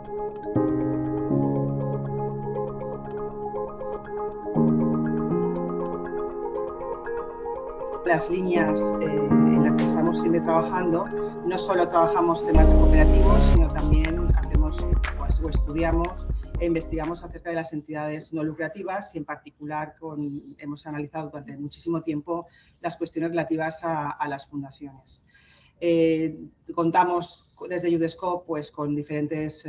Las líneas en las que estamos siempre trabajando, no solo trabajamos temas cooperativos, sino también hacemos o estudiamos e investigamos acerca de las entidades no lucrativas y en particular hemos analizado durante muchísimo tiempo las cuestiones relativas a las fundaciones. Contamos desde Udescope pues, con diferentes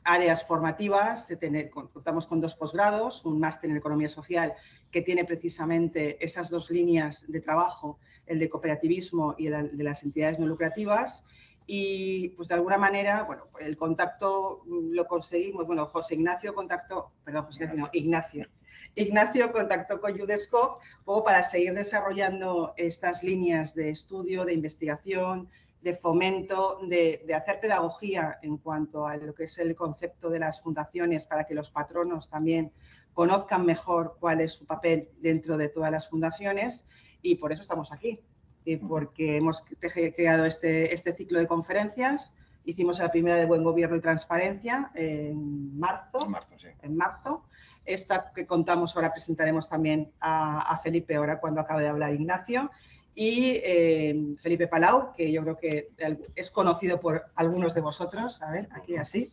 áreas formativas, contamos con 2 posgrados, un máster en Economía Social que tiene precisamente esas 2 líneas de trabajo, el de cooperativismo y el de las entidades no lucrativas. Y, pues, de alguna manera, bueno, el contacto lo conseguimos, bueno, Ignacio contactó con Udescope un poco para seguir desarrollando estas líneas de estudio, de investigación, de fomento, de hacer pedagogía en cuanto a lo que es el concepto de las fundaciones para que los patronos también conozcan mejor cuál es su papel dentro de todas las fundaciones y por eso estamos aquí, porque hemos creado este ciclo de conferencias. Hicimos la primera de Buen Gobierno y Transparencia en marzo. En marzo. Esta que contamos ahora presentaremos también a Felipe ahora cuando acabe de hablar Ignacio. Y Felipe Palau, que yo creo que es conocido por algunos de vosotros. A ver, aquí así.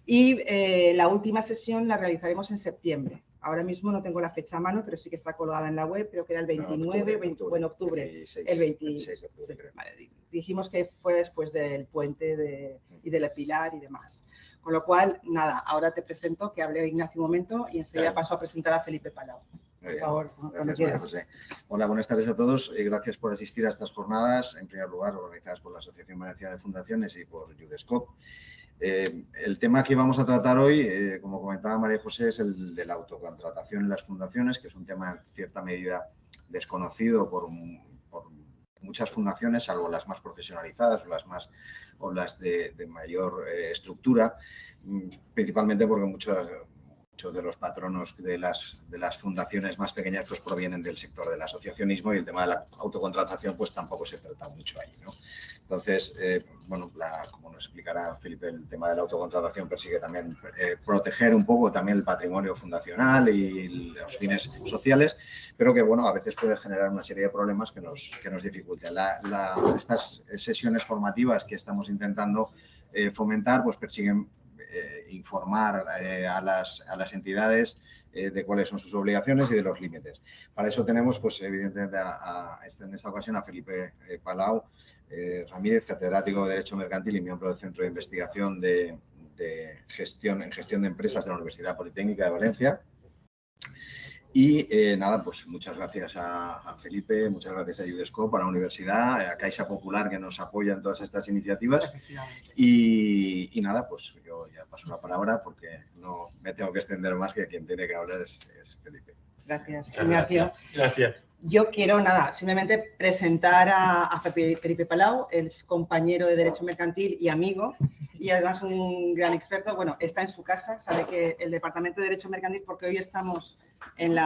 Y la última sesión la realizaremos en septiembre. Ahora mismo no tengo la fecha a mano, pero sí que está colgada en la web. Creo que era el 29, octubre. El 26 de octubre. Sí, vale, dijimos que fue después del puente y del Pilar y demás. Con lo cual, nada, ahora te presento, que hable Ignacio un momento y enseguida paso a presentar a Felipe Palau. Por favor, cuando quieras. José. Hola, buenas tardes a todos. Gracias por asistir a estas jornadas, en primer lugar organizadas por la Asociación Valenciana de Fundaciones y por Udescope. El tema que vamos a tratar hoy, como comentaba María José, es el de la autocontratación en las fundaciones, que es un tema en cierta medida desconocido por muchas fundaciones, salvo las más profesionalizadas o las de mayor estructura, principalmente porque muchos de los patronos de las fundaciones más pequeñas pues provienen del sector del asociacionismo y el tema de la autocontratación pues tampoco se trata mucho ahí, ¿no? Entonces, bueno, como nos explicará Felipe, el tema de la autocontratación persigue también proteger un poco también el patrimonio fundacional y los fines sociales, pero que, bueno, a veces puede generar una serie de problemas que nos dificultan. Estas sesiones formativas que estamos intentando fomentar, pues persiguen informar a las entidades de cuáles son sus obligaciones y de los límites. Para eso tenemos, pues evidentemente, en esta ocasión a Felipe Palau Ramírez, catedrático de Derecho Mercantil y miembro del Centro de Investigación en Gestión de Empresas de la Universidad Politécnica de Valencia. Y nada, pues muchas gracias a Felipe, muchas gracias a Udescope, a la universidad, a Caixa Popular que nos apoya en todas estas iniciativas. Y nada, pues yo ya paso la palabra porque no me tengo que extender más, que quien tiene que hablar es Felipe. Gracias, Ignacio. Gracias. Yo quiero, simplemente presentar a Felipe Palau, es compañero de Derecho Mercantil y amigo, y además un gran experto. Bueno, está en su casa, sabe que el Departamento de Derecho Mercantil, porque hoy estamos en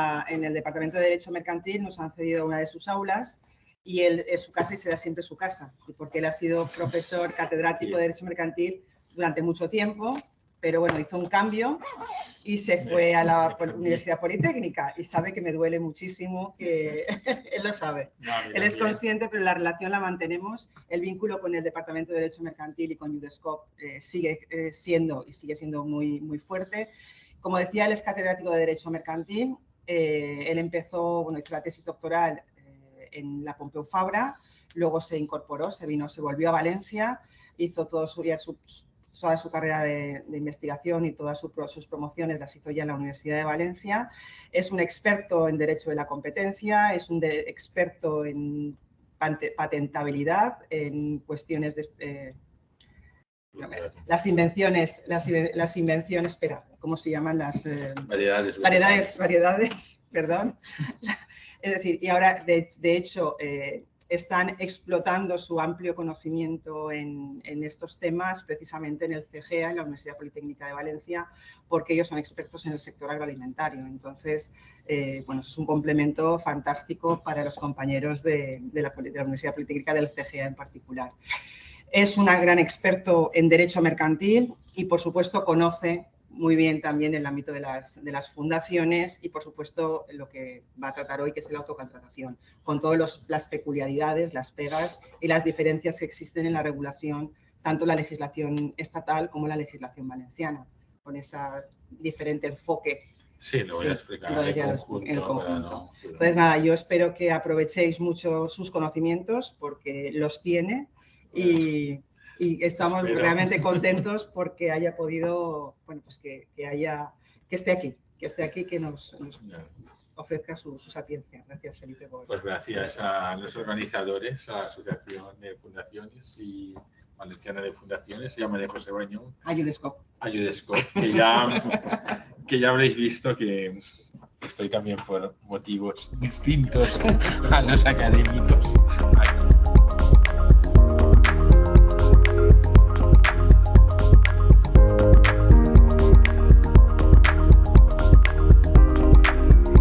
el Departamento de Derecho Mercantil, nos han cedido una de sus aulas, y él es su casa y será siempre su casa, porque él ha sido profesor catedrático de Derecho Mercantil durante mucho tiempo, pero bueno, hizo un cambio y se fue a la Universidad Politécnica y sabe que me duele muchísimo, que él lo sabe. Él es consciente, pero la relación la mantenemos. El vínculo con el Departamento de Derecho Mercantil y con Udescope sigue siendo muy, muy fuerte. Como decía, él es catedrático de Derecho Mercantil. Él empezó, hizo la tesis doctoral en la Pompeu Fabra, luego se incorporó, se volvió a Valencia, hizo toda su carrera de investigación y todas sus promociones las hizo ya en la Universidad de Valencia. Es un experto en Derecho de la Competencia, es un experto en patentabilidad, en cuestiones de... las invenciones, espera, ¿cómo se llaman? Las variedades, perdón. Es decir, y ahora, de hecho, están explotando su amplio conocimiento en estos temas, precisamente en el CGA, en la Universidad Politécnica de Valencia, porque ellos son expertos en el sector agroalimentario. Entonces, bueno, es un complemento fantástico para los compañeros de la Universidad Politécnica del CGA en particular. Es un gran experto en derecho mercantil y, por supuesto, conoce muy bien también el ámbito de las fundaciones y, por supuesto, lo que va a tratar hoy, que es la autocontratación, con todas las peculiaridades, las pegas y las diferencias que existen en la regulación, tanto la legislación estatal como la legislación valenciana, con ese diferente enfoque. Sí, lo voy a explicar en conjunto. Entonces, nada, yo espero que aprovechéis mucho sus conocimientos porque los tiene y estamos realmente contentos porque haya podido, bueno, pues que esté aquí, que nos ofrezca su sapiencia. Gracias, Felipe. Pues gracias a los organizadores, a la Asociación de Fundaciones y Valenciana de Fundaciones, y a María José Bañón. A Judescop. Que ya habréis visto que estoy también por motivos distintos a los académicos.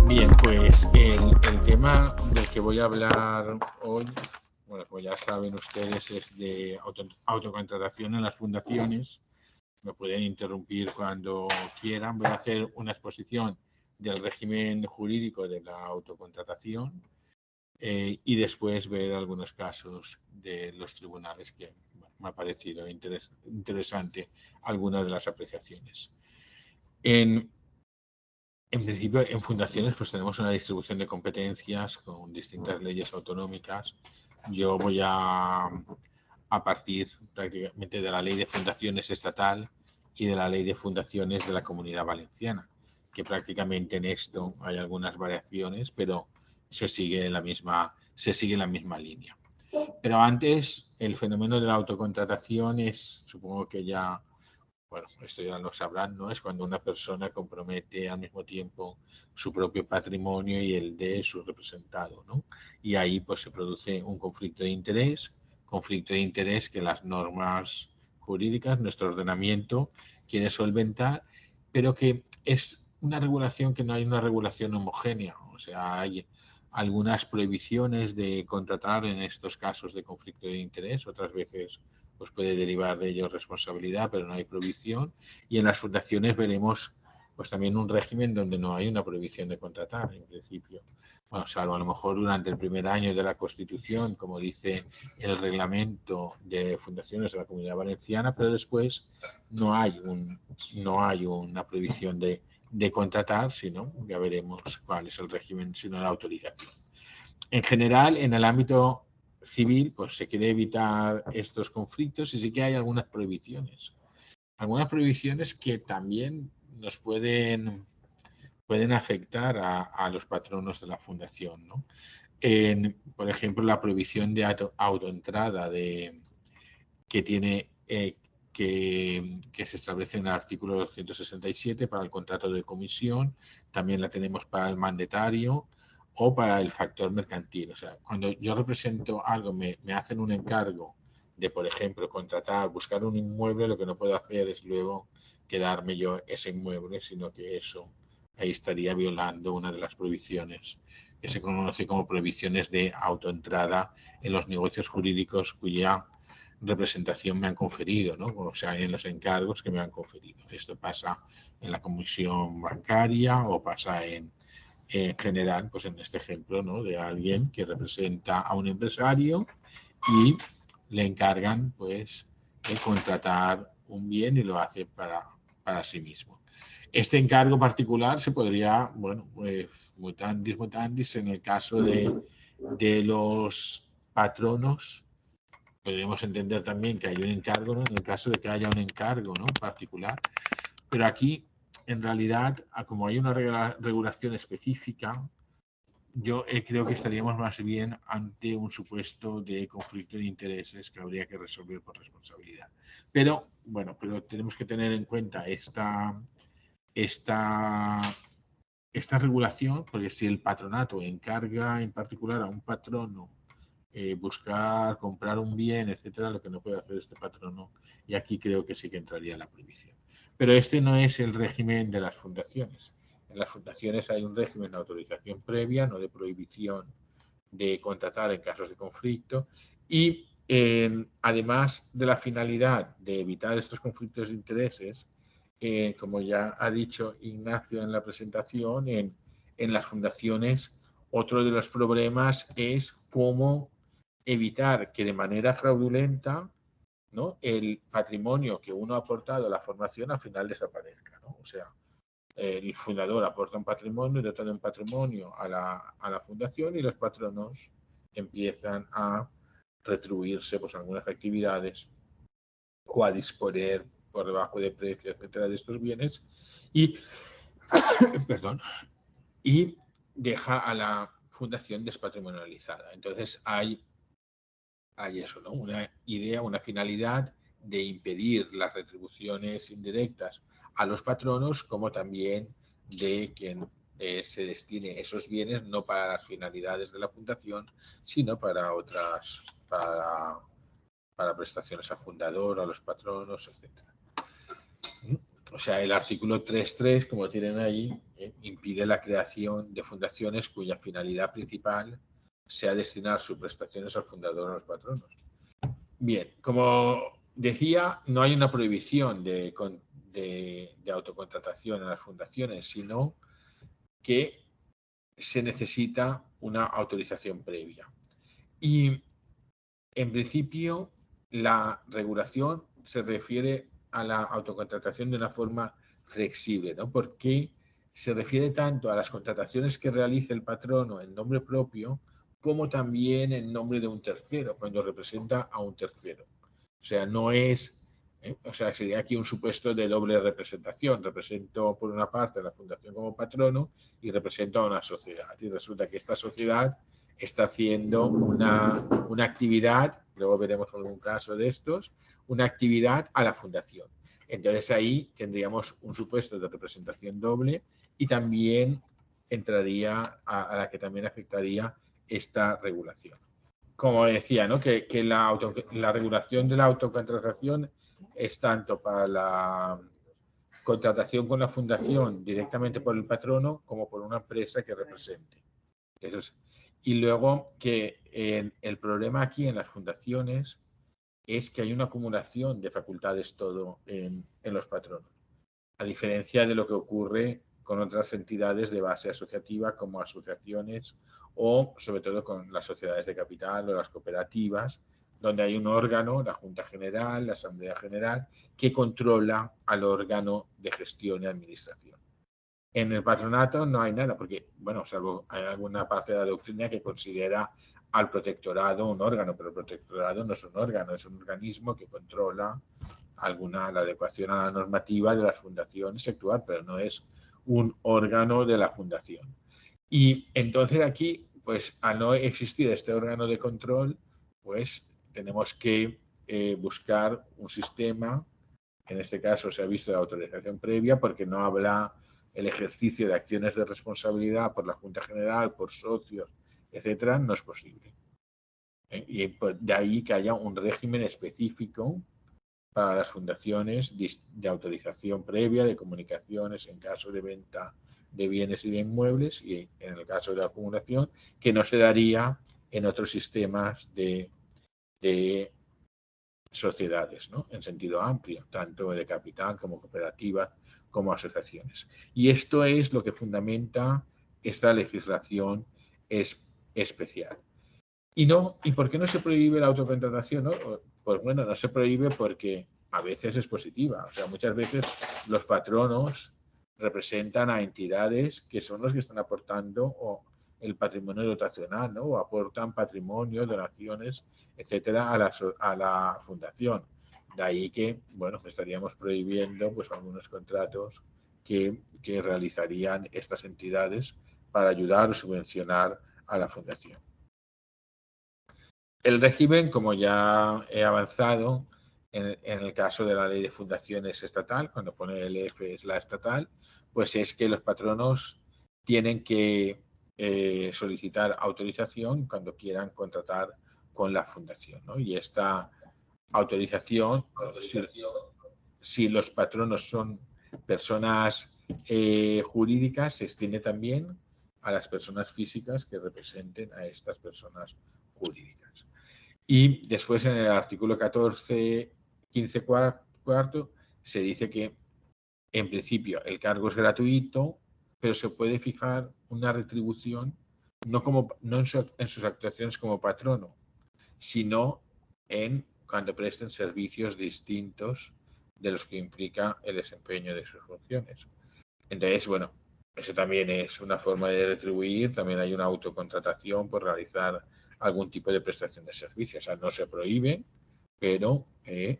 Bien, pues el tema del que voy a hablar hoy, bueno, como ya saben ustedes, es de autocontratación en las fundaciones. Me pueden interrumpir cuando quieran. Voy a hacer una exposición del régimen jurídico de la autocontratación y después ver algunos casos de los tribunales que me ha parecido interesante algunas de las apreciaciones. En principio, en fundaciones pues tenemos una distribución de competencias con distintas leyes autonómicas. Yo voy a partir prácticamente de la ley de fundaciones estatal y de la ley de fundaciones de la Comunidad Valenciana, que prácticamente en esto hay algunas variaciones, pero se sigue la misma línea. Pero antes, el fenómeno de la autocontratación es, supongo que ya, bueno, esto ya lo sabrán, ¿no? Es cuando una persona compromete al mismo tiempo su propio patrimonio y el de su representado, ¿no? Y ahí pues se produce un conflicto de interés que las normas jurídicas, nuestro ordenamiento quiere solventar, pero que es una regulación que no hay una regulación homogénea. O sea, hay algunas prohibiciones de contratar en estos casos de conflicto de interés, otras veces pues puede derivar de ello responsabilidad, pero no hay prohibición. Y en las fundaciones veremos pues también un régimen donde no hay una prohibición de contratar, en principio. Bueno, salvo a lo mejor durante el primer año de la Constitución, como dice el reglamento de fundaciones de la Comunidad Valenciana, pero después no hay una prohibición de contratar, sino ya veremos cuál es el régimen, sino la autorización. En general, en el ámbito civil, pues se quiere evitar estos conflictos y sí que hay algunas prohibiciones que también nos pueden afectar a los patronos de la fundación, ¿no? Por ejemplo, la prohibición de autoentrada que se establece en el artículo 267 para el contrato de comisión, también la tenemos para el mandatario o para el factor mercantil. O sea, cuando yo represento algo, me hacen un encargo de, por ejemplo, buscar un inmueble, lo que no puedo hacer es luego quedarme yo ese inmueble, sino que eso ahí estaría violando una de las prohibiciones que se conoce como prohibiciones de autoentrada en los negocios jurídicos cuya representación me han conferido, ¿no? O sea, en los encargos que me han conferido. Esto pasa en la comisión bancaria o pasa en general, pues en este ejemplo, ¿no? De alguien que representa a un empresario y le encargan, pues, de contratar un bien y lo hace para sí mismo. Este encargo particular se podría, bueno, pues, mutandis, en el caso de los patronos, podríamos entender también que hay un encargo, ¿no? En el caso de que haya un encargo, ¿no? Particular. Pero aquí, en realidad, como hay una regulación específica, yo creo que estaríamos más bien ante un supuesto de conflicto de intereses que habría que resolver por responsabilidad. Pero, bueno, tenemos que tener en cuenta esta regulación, porque si el patronato encarga en particular a un patrono comprar un bien, etcétera, lo que no puede hacer este patrono, y aquí creo que sí que entraría la prohibición. Pero este no es el régimen de las fundaciones. En las fundaciones hay un régimen de autorización previa, no de prohibición de contratar en casos de conflicto, y además de la finalidad de evitar estos conflictos de intereses, como ya ha dicho Ignacio en la presentación, en las fundaciones, otro de los problemas es cómo evitar que de manera fraudulenta, ¿no?, el patrimonio que uno ha aportado a la formación al final desaparezca, ¿no? O sea, el fundador aporta un patrimonio, dota de un patrimonio a la fundación y los patronos empiezan a retribuirse pues algunas actividades o a disponer por debajo de precio, etcétera, de estos bienes y, perdón, y deja a la fundación despatrimonializada. Entonces hay eso, ¿no? Una idea, una finalidad de impedir las retribuciones indirectas a los patronos, como también de que se destine esos bienes no para las finalidades de la fundación, sino para otras, para prestaciones al fundador, a los patronos, etc. O sea, el artículo 3.3, como tienen ahí, impide la creación de fundaciones cuya finalidad principal sea destinar sus prestaciones al fundador o a los patronos. Bien, como decía, no hay una prohibición de autocontratación en las fundaciones, sino que se necesita una autorización previa. Y, en principio, la regulación se refiere a la autocontratación de una forma flexible, ¿no? Porque se refiere tanto a las contrataciones que realice el patrono en nombre propio, como también en nombre de un tercero, cuando representa a un tercero. O sea, no es, o sea, sería aquí un supuesto de doble representación. Represento por una parte a la fundación como patrono y represento a una sociedad. Y resulta que esta sociedad está haciendo una actividad, luego veremos algún caso de estos, una actividad a la fundación. Entonces ahí tendríamos un supuesto de representación doble y también entraría a la que también afectaría esta regulación. Como decía, ¿no?, que la regulación de la autocontratación es tanto para la contratación con la fundación directamente por el patrono como por una empresa que represente. Eso es. Y luego que el problema aquí en las fundaciones es que hay una acumulación de facultades todo en los patronos, a diferencia de lo que ocurre con otras entidades de base asociativa como asociaciones o sobre todo con las sociedades de capital o las cooperativas, donde hay un órgano, la Junta General, la Asamblea General, que controla al órgano de gestión y administración. En el patronato no hay nada, porque, bueno, salvo hay alguna parte de la doctrina que considera al protectorado un órgano, pero el protectorado no es un órgano, es un organismo que controla la adecuación a la normativa de las fundaciones actual, pero no es un órgano de la fundación. Y entonces aquí, pues al no existir este órgano de control, pues tenemos que buscar un sistema, en este caso se ha visto de autorización previa, porque no habla el ejercicio de acciones de responsabilidad por la Junta General, por socios, etcétera, no es posible. Y de ahí que haya un régimen específico para las fundaciones de autorización previa de comunicaciones en caso de venta de bienes y de inmuebles y en el caso de acumulación, que no se daría en otros sistemas de sociedades, ¿no?, en sentido amplio, tanto de capital como cooperativas como asociaciones. Y esto es lo que fundamenta esta legislación especial. ¿Y por qué no se prohíbe la autocontratación, no? Pues bueno, no se prohíbe porque a veces es positiva. O sea, muchas veces los patronos representan a entidades que son los que están aportando el patrimonio dotacional, ¿no?, o aportan patrimonio, donaciones, etcétera, a la fundación. De ahí que, bueno, estaríamos prohibiendo pues algunos contratos que realizarían estas entidades para ayudar o subvencionar a la fundación. El régimen, como ya he avanzado, en el caso de la ley de fundaciones estatal, cuando pone el F es la estatal, pues es que los patronos tienen que solicitar autorización cuando quieran contratar con la fundación, ¿no? Y esta autorización, si los patronos son personas jurídicas, se extiende también a las personas físicas que representen a estas personas jurídicas. Y después en el artículo 14.15 cuarto se dice que en principio el cargo es gratuito, pero se puede fijar una retribución no en sus actuaciones como patrono, sino cuando presten servicios distintos de los que implica el desempeño de sus funciones. Entonces, bueno, eso también es una forma de retribuir. También hay una autocontratación por realizar algún tipo de prestación de servicios. O sea, no se prohíbe, pero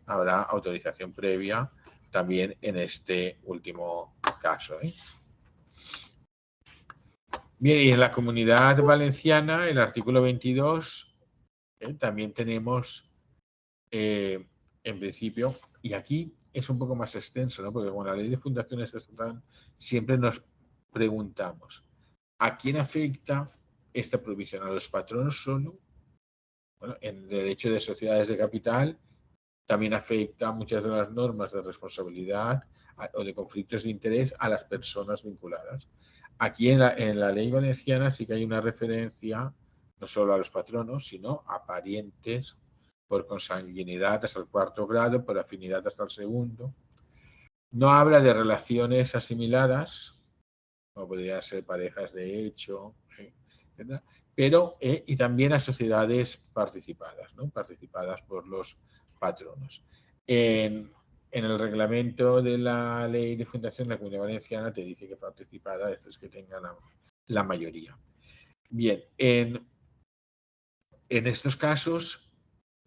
habrá autorización previa también en este último caso. Bien, y en la Comunidad Valenciana, el artículo 22, también tenemos, en principio, y aquí es un poco más extenso, ¿no? Porque con la ley de fundaciones estatal siempre nos preguntamos, ¿a quién afecta esta prohibición? ¿A los patronos solo? Bueno, en el derecho de sociedades de capital también afecta muchas de las normas de responsabilidad o de conflictos de interés a las personas vinculadas. Aquí en la ley valenciana sí que hay una referencia no solo a los patronos, sino a parientes por consanguinidad hasta el 4º grado, por afinidad hasta el 2º. No habla de relaciones asimiladas, como podrían ser parejas de hecho, etc. Pero, y también a sociedades participadas, ¿no? Participadas por los patronos. En el reglamento de la ley de fundación de la Comunidad Valenciana te dice que participada es que tenga la mayoría. Bien, en estos casos,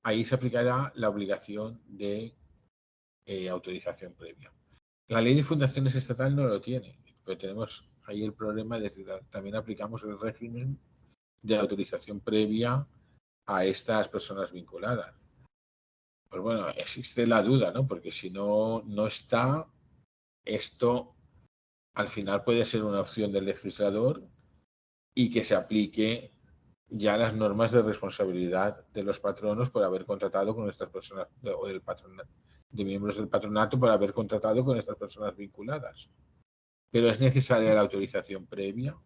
ahí se aplicará la obligación de autorización previa. La ley de fundaciones estatal no lo tiene, pero tenemos ahí el problema de que también aplicamos el régimen de autorización previa a estas personas vinculadas. Pues bueno, existe la duda, ¿no? Porque si no está, esto al final puede ser una opción del legislador y que se aplique ya las normas de responsabilidad de los patronos por haber contratado con estas personas o del patronato, de miembros del patronato por haber contratado con estas personas vinculadas. Pero es necesaria la autorización previa.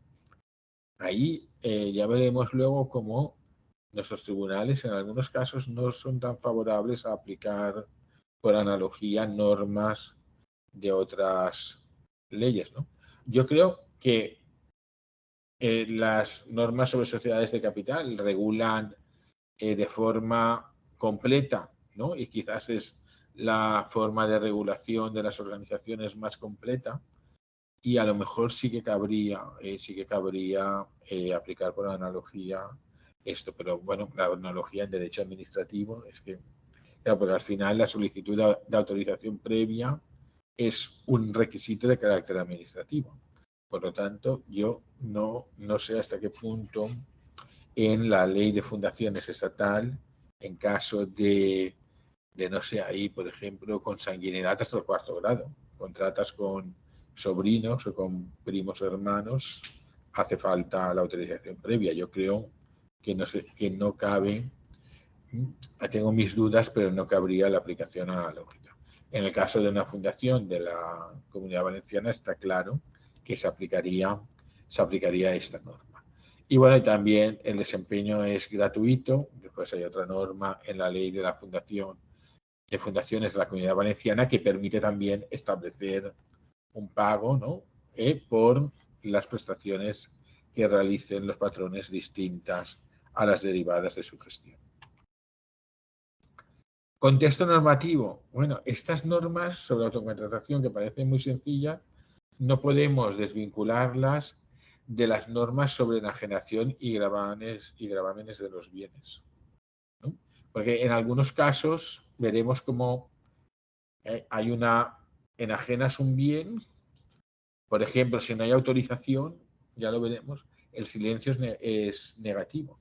Ahí ya veremos luego cómo nuestros tribunales en algunos casos no son tan favorables a aplicar por analogía normas de otras leyes, ¿no? Yo creo que las normas sobre sociedades de capital regulan de forma completa, ¿no? Y quizás es la forma de regulación de las organizaciones más completa, y a lo mejor sí que cabría aplicar por analogía esto, pero bueno, la analogía en derecho administrativo es que, claro, porque al final la solicitud de autorización previa es un requisito de carácter administrativo. Por lo tanto, yo no sé hasta qué punto en la ley de fundaciones estatal, en caso de no sé, ahí, por ejemplo, consanguinidad hasta el 4º grado, contratas con sobrinos o con primos hermanos, hace falta la autorización previa. Yo creo que no cabe, tengo mis dudas, pero no cabría la aplicación analógica. En el caso de una fundación de la Comunidad Valenciana está claro que se aplicaría esta norma. Y bueno, también el desempeño es gratuito. Después hay otra norma en la ley de la fundación de fundaciones de la Comunidad Valenciana que permite también establecer un pago, ¿no? Por las prestaciones que realicen los patrones distintas a las derivadas de su gestión. Contexto normativo. Bueno, estas normas sobre autocontratación que parecen muy sencillas, no podemos desvincularlas de las normas sobre enajenación y gravámenes de los bienes, ¿no? Porque en algunos casos veremos cómo hay enajenas un bien, por ejemplo, si no hay autorización, ya lo veremos, el silencio es negativo.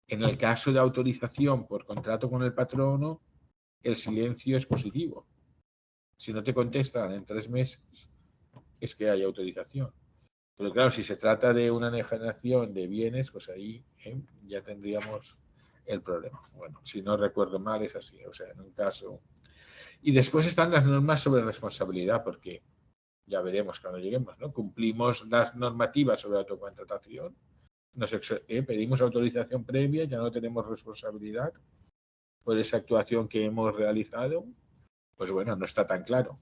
En el caso de autorización por contrato con el patrono, el silencio es positivo. Si no te contestan en 3 meses, es que hay autorización. Pero claro, si se trata de una enajenación de bienes, pues ahí ya tendríamos el problema. Bueno, si no recuerdo mal, es así. O sea, en un caso. Y después están las normas sobre responsabilidad, porque ya veremos cuando lleguemos, ¿no? Cumplimos las normativas sobre autocontratación, pedimos autorización previa, ya no tenemos responsabilidad por esa actuación que hemos realizado, pues bueno, no está tan claro.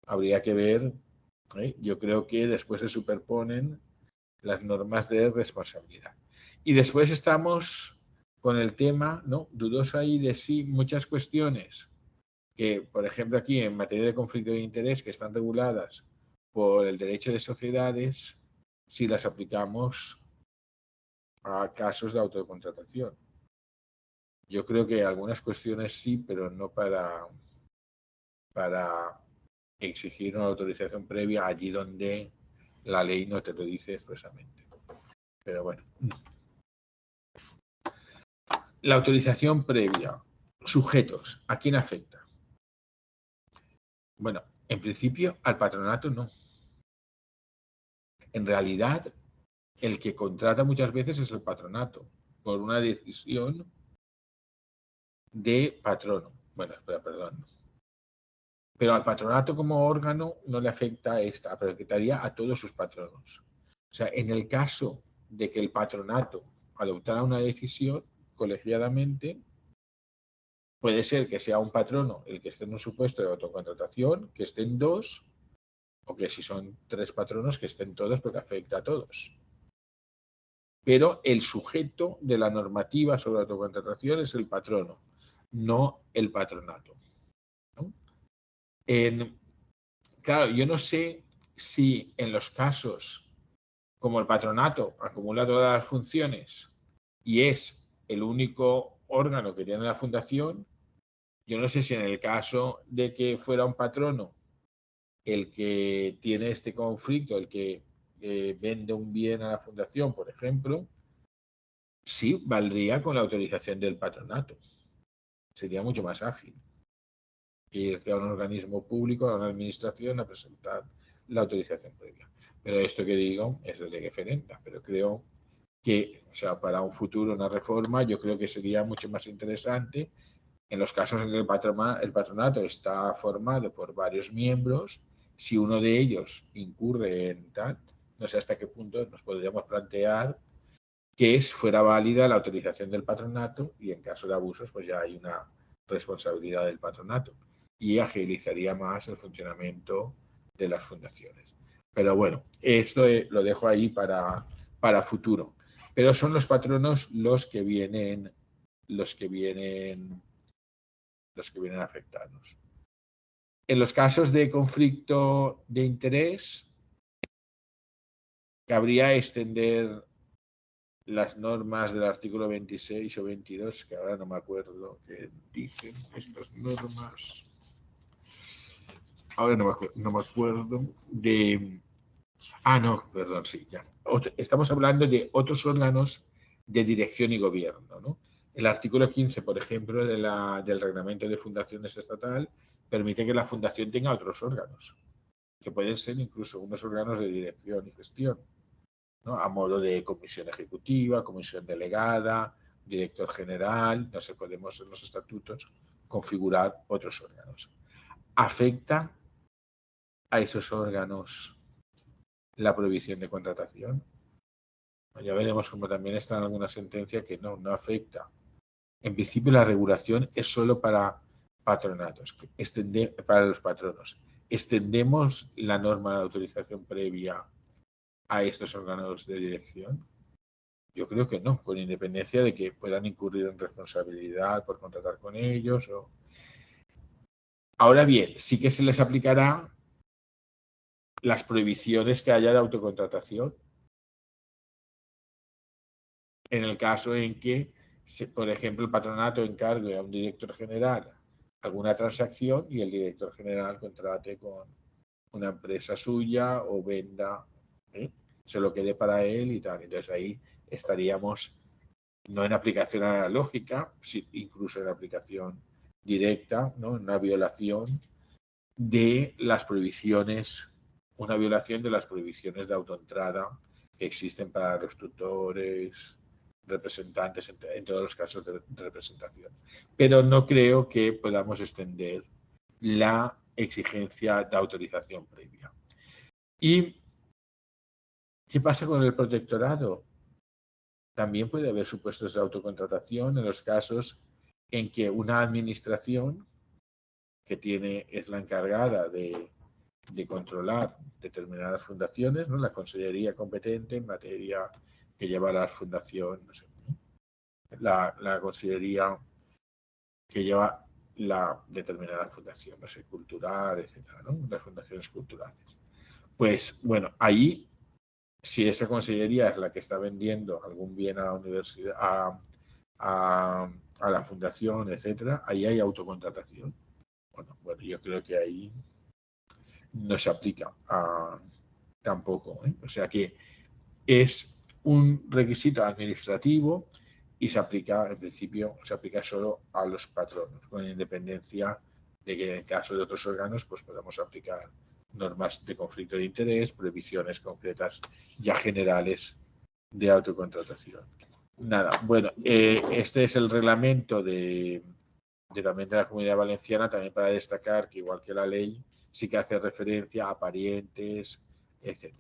Habría que ver, yo creo que después se superponen las normas de responsabilidad. Y después estamos con el tema, ¿no? Dudoso ahí de sí, muchas cuestiones que, por ejemplo, aquí en materia de conflicto de interés, que están reguladas por el derecho de sociedades, si las aplicamos a casos de autocontratación. Yo creo que algunas cuestiones sí, pero no para exigir una autorización previa allí donde la ley no te lo dice expresamente. Pero bueno. La autorización previa. Sujetos. ¿A quién afecta? Bueno, en principio al patronato no. En realidad, el que contrata muchas veces es el patronato, por una decisión de patrono. Bueno, espera, perdón. Pero al patronato como órgano no le afecta esta, afectaría a todos sus patronos. O sea, en el caso de que el patronato adoptara una decisión colegiadamente, puede ser que sea un patrono el que esté en un supuesto de autocontratación, que estén dos, o que si son tres patronos, que estén todos porque afecta a todos. Pero el sujeto de la normativa sobre autocontratación es el patrono, no el patronato, ¿no? Claro, yo no sé si en los casos como el patronato acumula todas las funciones y es el único órgano que tiene la fundación, yo no sé si en el caso de que fuera un patrono el que tiene este conflicto, el que vende un bien a la fundación, por ejemplo, sí valdría con la autorización del patronato. Sería mucho más ágil irse a un organismo público, a una administración, a presentar la autorización previa. Pero esto que digo es de ley referenda, pero creo que, o sea, para un futuro, una reforma, yo creo que sería mucho más interesante en los casos en que el patronato está formado por varios miembros, si uno de ellos incurre en tal, no sé hasta qué punto nos podríamos plantear que fuera válida la autorización del patronato y en caso de abusos pues ya hay una responsabilidad del patronato y agilizaría más el funcionamiento de las fundaciones. Pero bueno, esto lo dejo ahí para futuro. Pero son los patronos los que vienen afectados. En los casos de conflicto de interés, cabría extender las normas del artículo 26 o 22, que ahora no me acuerdo qué dicen estas normas. Ahora no me acuerdo de... Ah, no, perdón, sí, ya. Estamos hablando de otros órganos de dirección y gobierno, ¿no? El artículo 15, por ejemplo, del Reglamento de Fundaciones Estatal, permite que la fundación tenga otros órganos, que pueden ser incluso unos órganos de dirección y gestión, ¿no? A modo de comisión ejecutiva, comisión delegada, director general, no sé, podemos en los estatutos configurar otros órganos. ¿Afecta a esos órganos la prohibición de contratación? Ya veremos como también está en alguna sentencia que no afecta. En principio la regulación es solo para patronatos, para los patronos. ¿Extendemos la norma de autorización previa a estos órganos de dirección? Yo creo que no, con independencia de que puedan incurrir en responsabilidad por contratar con ellos. Ahora bien, sí que se les aplicará las prohibiciones que haya de autocontratación. En el caso en que, por ejemplo, el patronato encargue a un director general alguna transacción y el director general contrate con una empresa suya o venda, se lo quede para él y tal. Entonces ahí estaríamos no en aplicación analógica, incluso en aplicación directa, ¿no? En una violación de las prohibiciones, una violación de las prohibiciones de autoentrada que existen para los tutores, representantes, en todos los casos de representación. Pero no creo que podamos extender la exigencia de autorización previa. ¿Y qué pasa con el protectorado? También puede haber supuestos de autocontratación en los casos en que una administración que es la encargada de controlar determinadas fundaciones, ¿no? La consellería competente en materia que lleva la fundación, no sé, la consellería que lleva la determinada fundación, no sé, cultural, etcétera, ¿no? Las fundaciones culturales. Pues bueno, ahí, si esa consellería es la que está vendiendo algún bien a la universidad, a la fundación, etcétera, ahí hay autocontratación. Bueno, yo creo que ahí no se aplica tampoco, ¿eh? O sea que es un requisito administrativo y se aplica, en principio, se aplica solo a los patronos, con independencia de que en el caso de otros órganos pues podamos aplicar normas de conflicto de interés, prohibiciones concretas ya generales de autocontratación. Nada, bueno, este es el reglamento también de la Comunidad Valenciana, también para destacar que igual que la ley, sí que hace referencia a parientes, etc.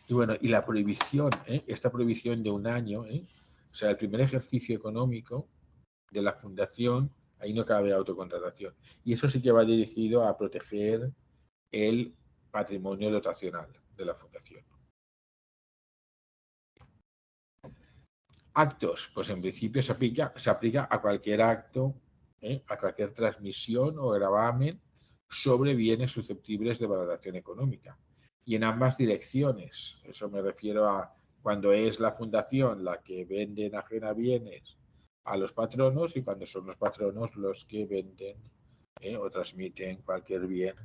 Y bueno, y la prohibición, esta prohibición de 1 año, o sea, el primer ejercicio económico de la fundación, ahí no cabe autocontratación. Y eso sí que va dirigido a proteger el patrimonio dotacional de la fundación. Actos, pues en principio se aplica a cualquier acto, a cualquier transmisión o gravamen sobre bienes susceptibles de valoración económica. Y en ambas direcciones, eso me refiero a cuando es la fundación la que vende en ajena bienes a los patronos y cuando son los patronos los que venden o transmiten cualquier bien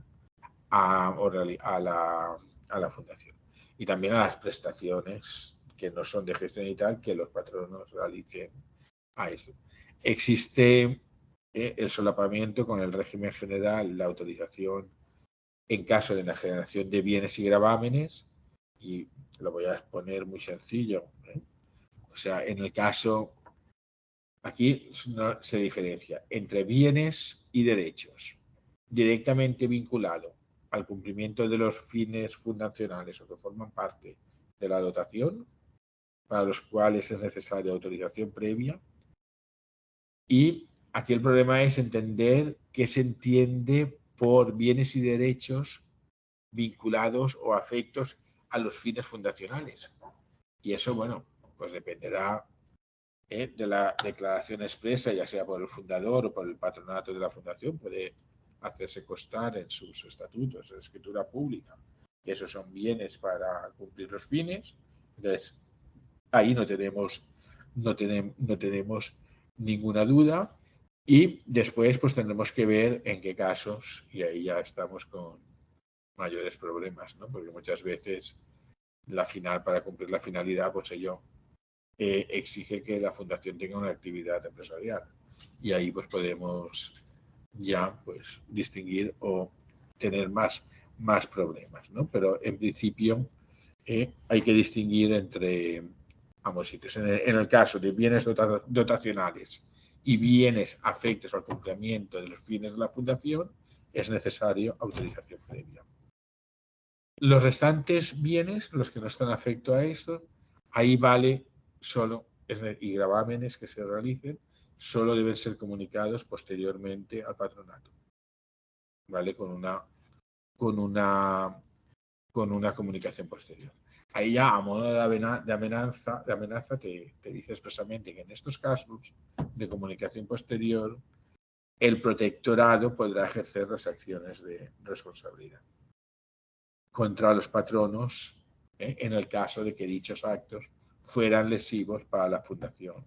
a la fundación. Y también a las prestaciones que no son de gestión y tal, que los patronos realicen a eso. Existe el solapamiento con el régimen general, la autorización en caso de enajenación de bienes y gravámenes, y lo voy a exponer muy sencillo. O sea, en el caso, aquí se diferencia entre bienes y derechos, directamente vinculado al cumplimiento de los fines fundacionales o que forman parte de la dotación, para los cuales es necesaria autorización previa. Y aquí el problema es entender qué se entiende por bienes y derechos vinculados o afectos a los fines fundacionales. Y eso, bueno, pues dependerá de la declaración expresa, ya sea por el fundador o por el patronato de la fundación, puede hacerse constar en sus estatutos, en escritura pública, que esos son bienes para cumplir los fines. Entonces, ahí no tenemos ninguna duda. Y después pues tendremos que ver en qué casos, y ahí ya estamos con mayores problemas, ¿no? Porque muchas veces para cumplir la finalidad, pues ello exige que la fundación tenga una actividad empresarial. Y ahí pues podemos ya pues distinguir o tener más problemas, ¿no? Pero en principio hay que distinguir entre ambos sitios. En el caso de bienes dotacionales y bienes afectos al cumplimiento de los fines de la fundación, es necesario autorización previa. Los restantes bienes, los que no están afectos a esto, ahí vale solo, y gravámenes que se realicen, solo deben ser comunicados posteriormente al patronato, ¿vale? Con una comunicación posterior. Ahí ya, a modo de amenaza te dice expresamente que en estos casos de comunicación posterior, el protectorado podrá ejercer las acciones de responsabilidad contra los patronos en el caso de que dichos actos fueran lesivos para la fundación.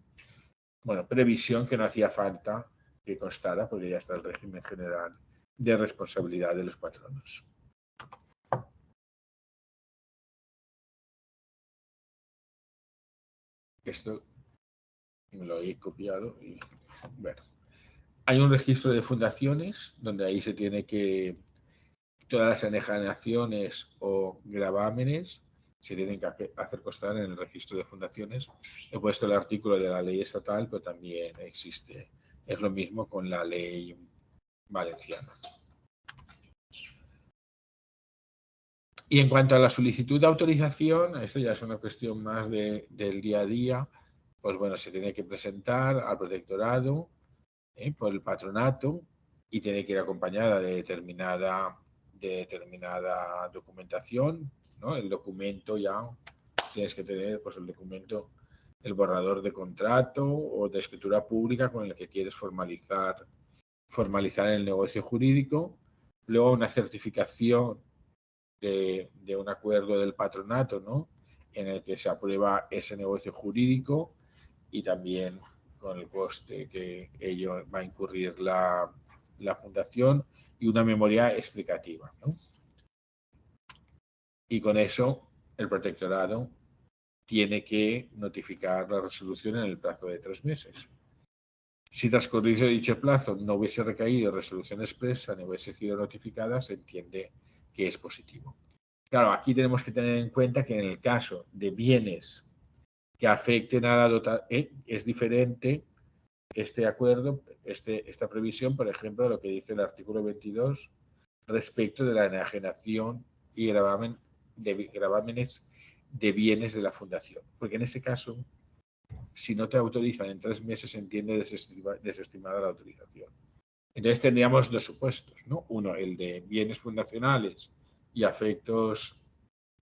Bueno, previsión que no hacía falta que constara porque ya está el régimen general de responsabilidad de los patronos. Esto me lo he copiado y bueno. Hay un registro de fundaciones donde ahí se tiene que todas las enajenaciones o gravámenes se tienen que hacer constar en el registro de fundaciones. He puesto el artículo de la ley estatal, pero también existe. Es lo mismo con la ley valenciana. Y en cuanto a la solicitud de autorización, esto ya es una cuestión más del día a día, pues bueno, se tiene que presentar al protectorado por el patronato y tiene que ir acompañada de determinada documentación, ¿no? El documento ya tienes que tener, pues el documento, el borrador de contrato o de escritura pública con el que quieres formalizar el negocio jurídico, luego una certificación de un acuerdo del patronato, ¿no? En el que se aprueba ese negocio jurídico y también con el coste que ello va a incurrir la fundación y una memoria explicativa, ¿no? Y con eso el protectorado tiene que notificar la resolución en el plazo de 3 meses. Si transcurrido dicho plazo no hubiese recaído resolución expresa ni hubiese sido notificada, se entiende que es positivo. Claro, aquí tenemos que tener en cuenta que en el caso de bienes que afecten a la dotación, es diferente este acuerdo, esta previsión, por ejemplo, lo que dice el artículo 22 respecto de la enajenación y gravámenes de bienes de la fundación. Porque en ese caso, si no te autorizan en 3 meses, se entiende desestimada la autorización. Entonces tendríamos 2 supuestos, ¿no? Uno, el de bienes fundacionales y afectos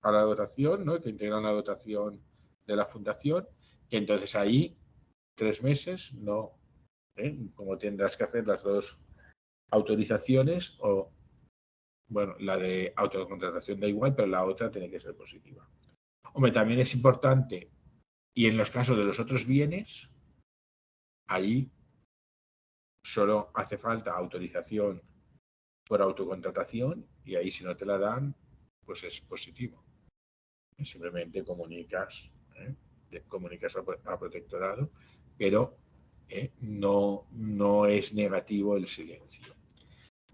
a la dotación, ¿no? Que integran la dotación de la fundación, que entonces ahí 3 meses no, como tendrás que hacer las 2 autorizaciones o, bueno, la de autocontratación da igual, pero la otra tiene que ser positiva. Hombre, también es importante, y en los casos de los otros bienes, ahí solo hace falta autorización por autocontratación y ahí si no te la dan, pues es positivo. Simplemente comunicas al protectorado, pero no es negativo el silencio.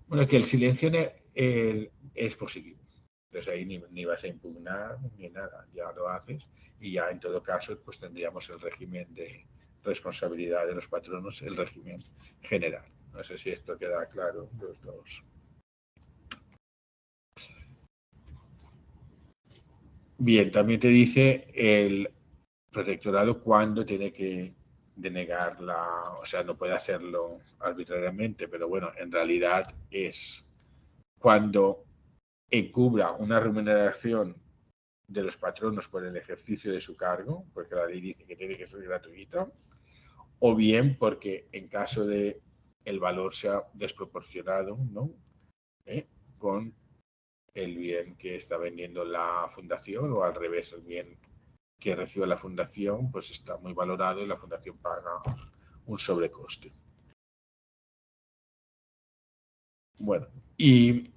Bueno, que el silencio es positivo. Entonces ahí ni vas a impugnar ni nada, ya lo haces y ya en todo caso pues tendríamos el régimen de responsabilidad de los patronos, el régimen general. No sé si esto queda claro los 2. Bien, también te dice el protectorado cuándo tiene que denegarla, o sea, no puede hacerlo arbitrariamente, pero bueno, en realidad es cuando encubra una remuneración de los patronos por el ejercicio de su cargo, porque la ley dice que tiene que ser gratuita, o bien porque en caso de el valor sea desproporcionado, ¿no? Con el bien que está vendiendo la fundación o al revés, el bien que recibe la fundación pues está muy valorado y la fundación paga un sobrecoste. Bueno, y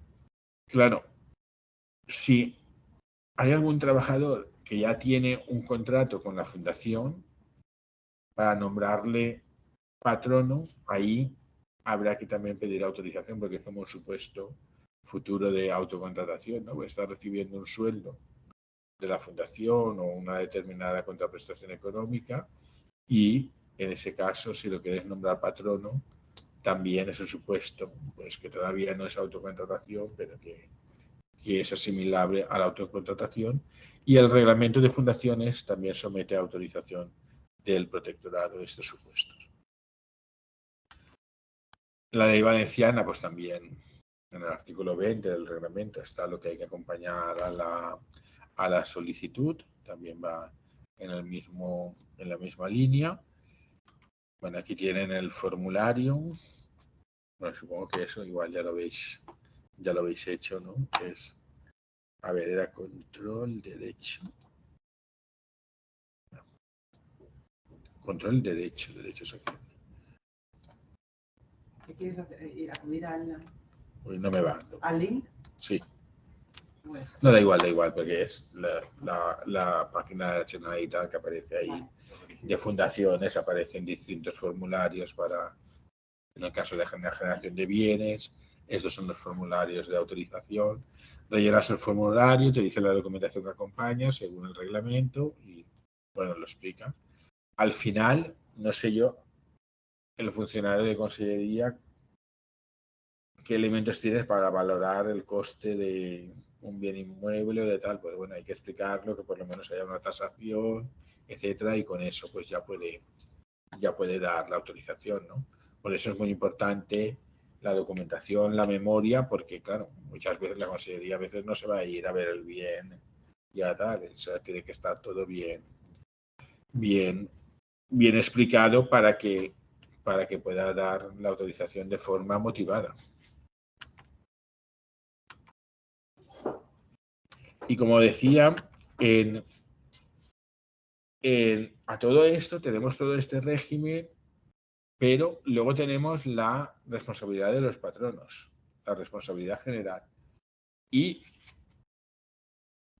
claro, si hay algún trabajador que ya tiene un contrato con la fundación para nombrarle patrono, ahí habrá que también pedir autorización porque es como un supuesto futuro de autocontratación, ¿no? Está recibiendo un sueldo de la fundación o una determinada contraprestación económica y en ese caso, si lo quieres nombrar patrono, también es un supuesto pues que todavía no es autocontratación, pero que es asimilable a la autocontratación y el reglamento de fundaciones también somete a autorización del protectorado de estos supuestos. La ley valenciana, pues también en el artículo 20 del reglamento está lo que hay que acompañar a la solicitud, también va en la misma línea. Bueno, aquí tienen el formulario. Bueno, supongo que eso igual ya lo habéis hecho, ¿no? Que es, a ver, era control derecho. Control derecho es aquí. ¿Qué quieres hacer? ¿Acudir al...? Uy, no me va. ¿Al link? Sí. Pues, No, da igual, porque es la página de la Generalitat que aparece ahí. Vale. De fundaciones aparecen distintos formularios para, en el caso de la generación de bienes, estos son los formularios de autorización. Rellenas el formulario, te dice la documentación que acompaña según el reglamento y, bueno, lo explica. Al final, no sé yo, el funcionario de consellería, qué elementos tienes para valorar el coste de un bien inmueble o de tal, pues bueno, hay que explicarlo, que por lo menos haya una tasación, etcétera, y con eso pues ya puede dar la autorización, ¿no? Por eso es muy importante la documentación, la memoria, porque claro, muchas veces la consejería a veces no se va a ir a ver el bien ya tal, o sea, tiene que estar todo bien explicado para que pueda dar la autorización de forma motivada. Y como decía, a todo esto tenemos todo este régimen, pero luego tenemos la responsabilidad de los patronos, la responsabilidad general. Y,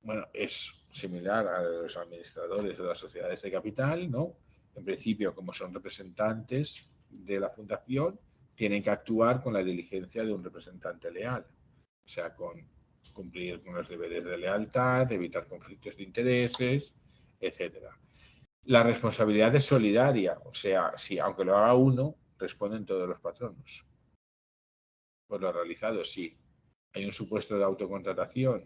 bueno, es similar a los administradores de las sociedades de capital, ¿no? En principio, como son representantes de la fundación, tienen que actuar con la diligencia de un representante leal, o sea, con cumplir con los deberes de lealtad, evitar conflictos de intereses, etcétera. La responsabilidad es solidaria, o sea, si aunque lo haga uno, responden todos los patronos. Por lo realizado, sí. Hay un supuesto de autocontratación.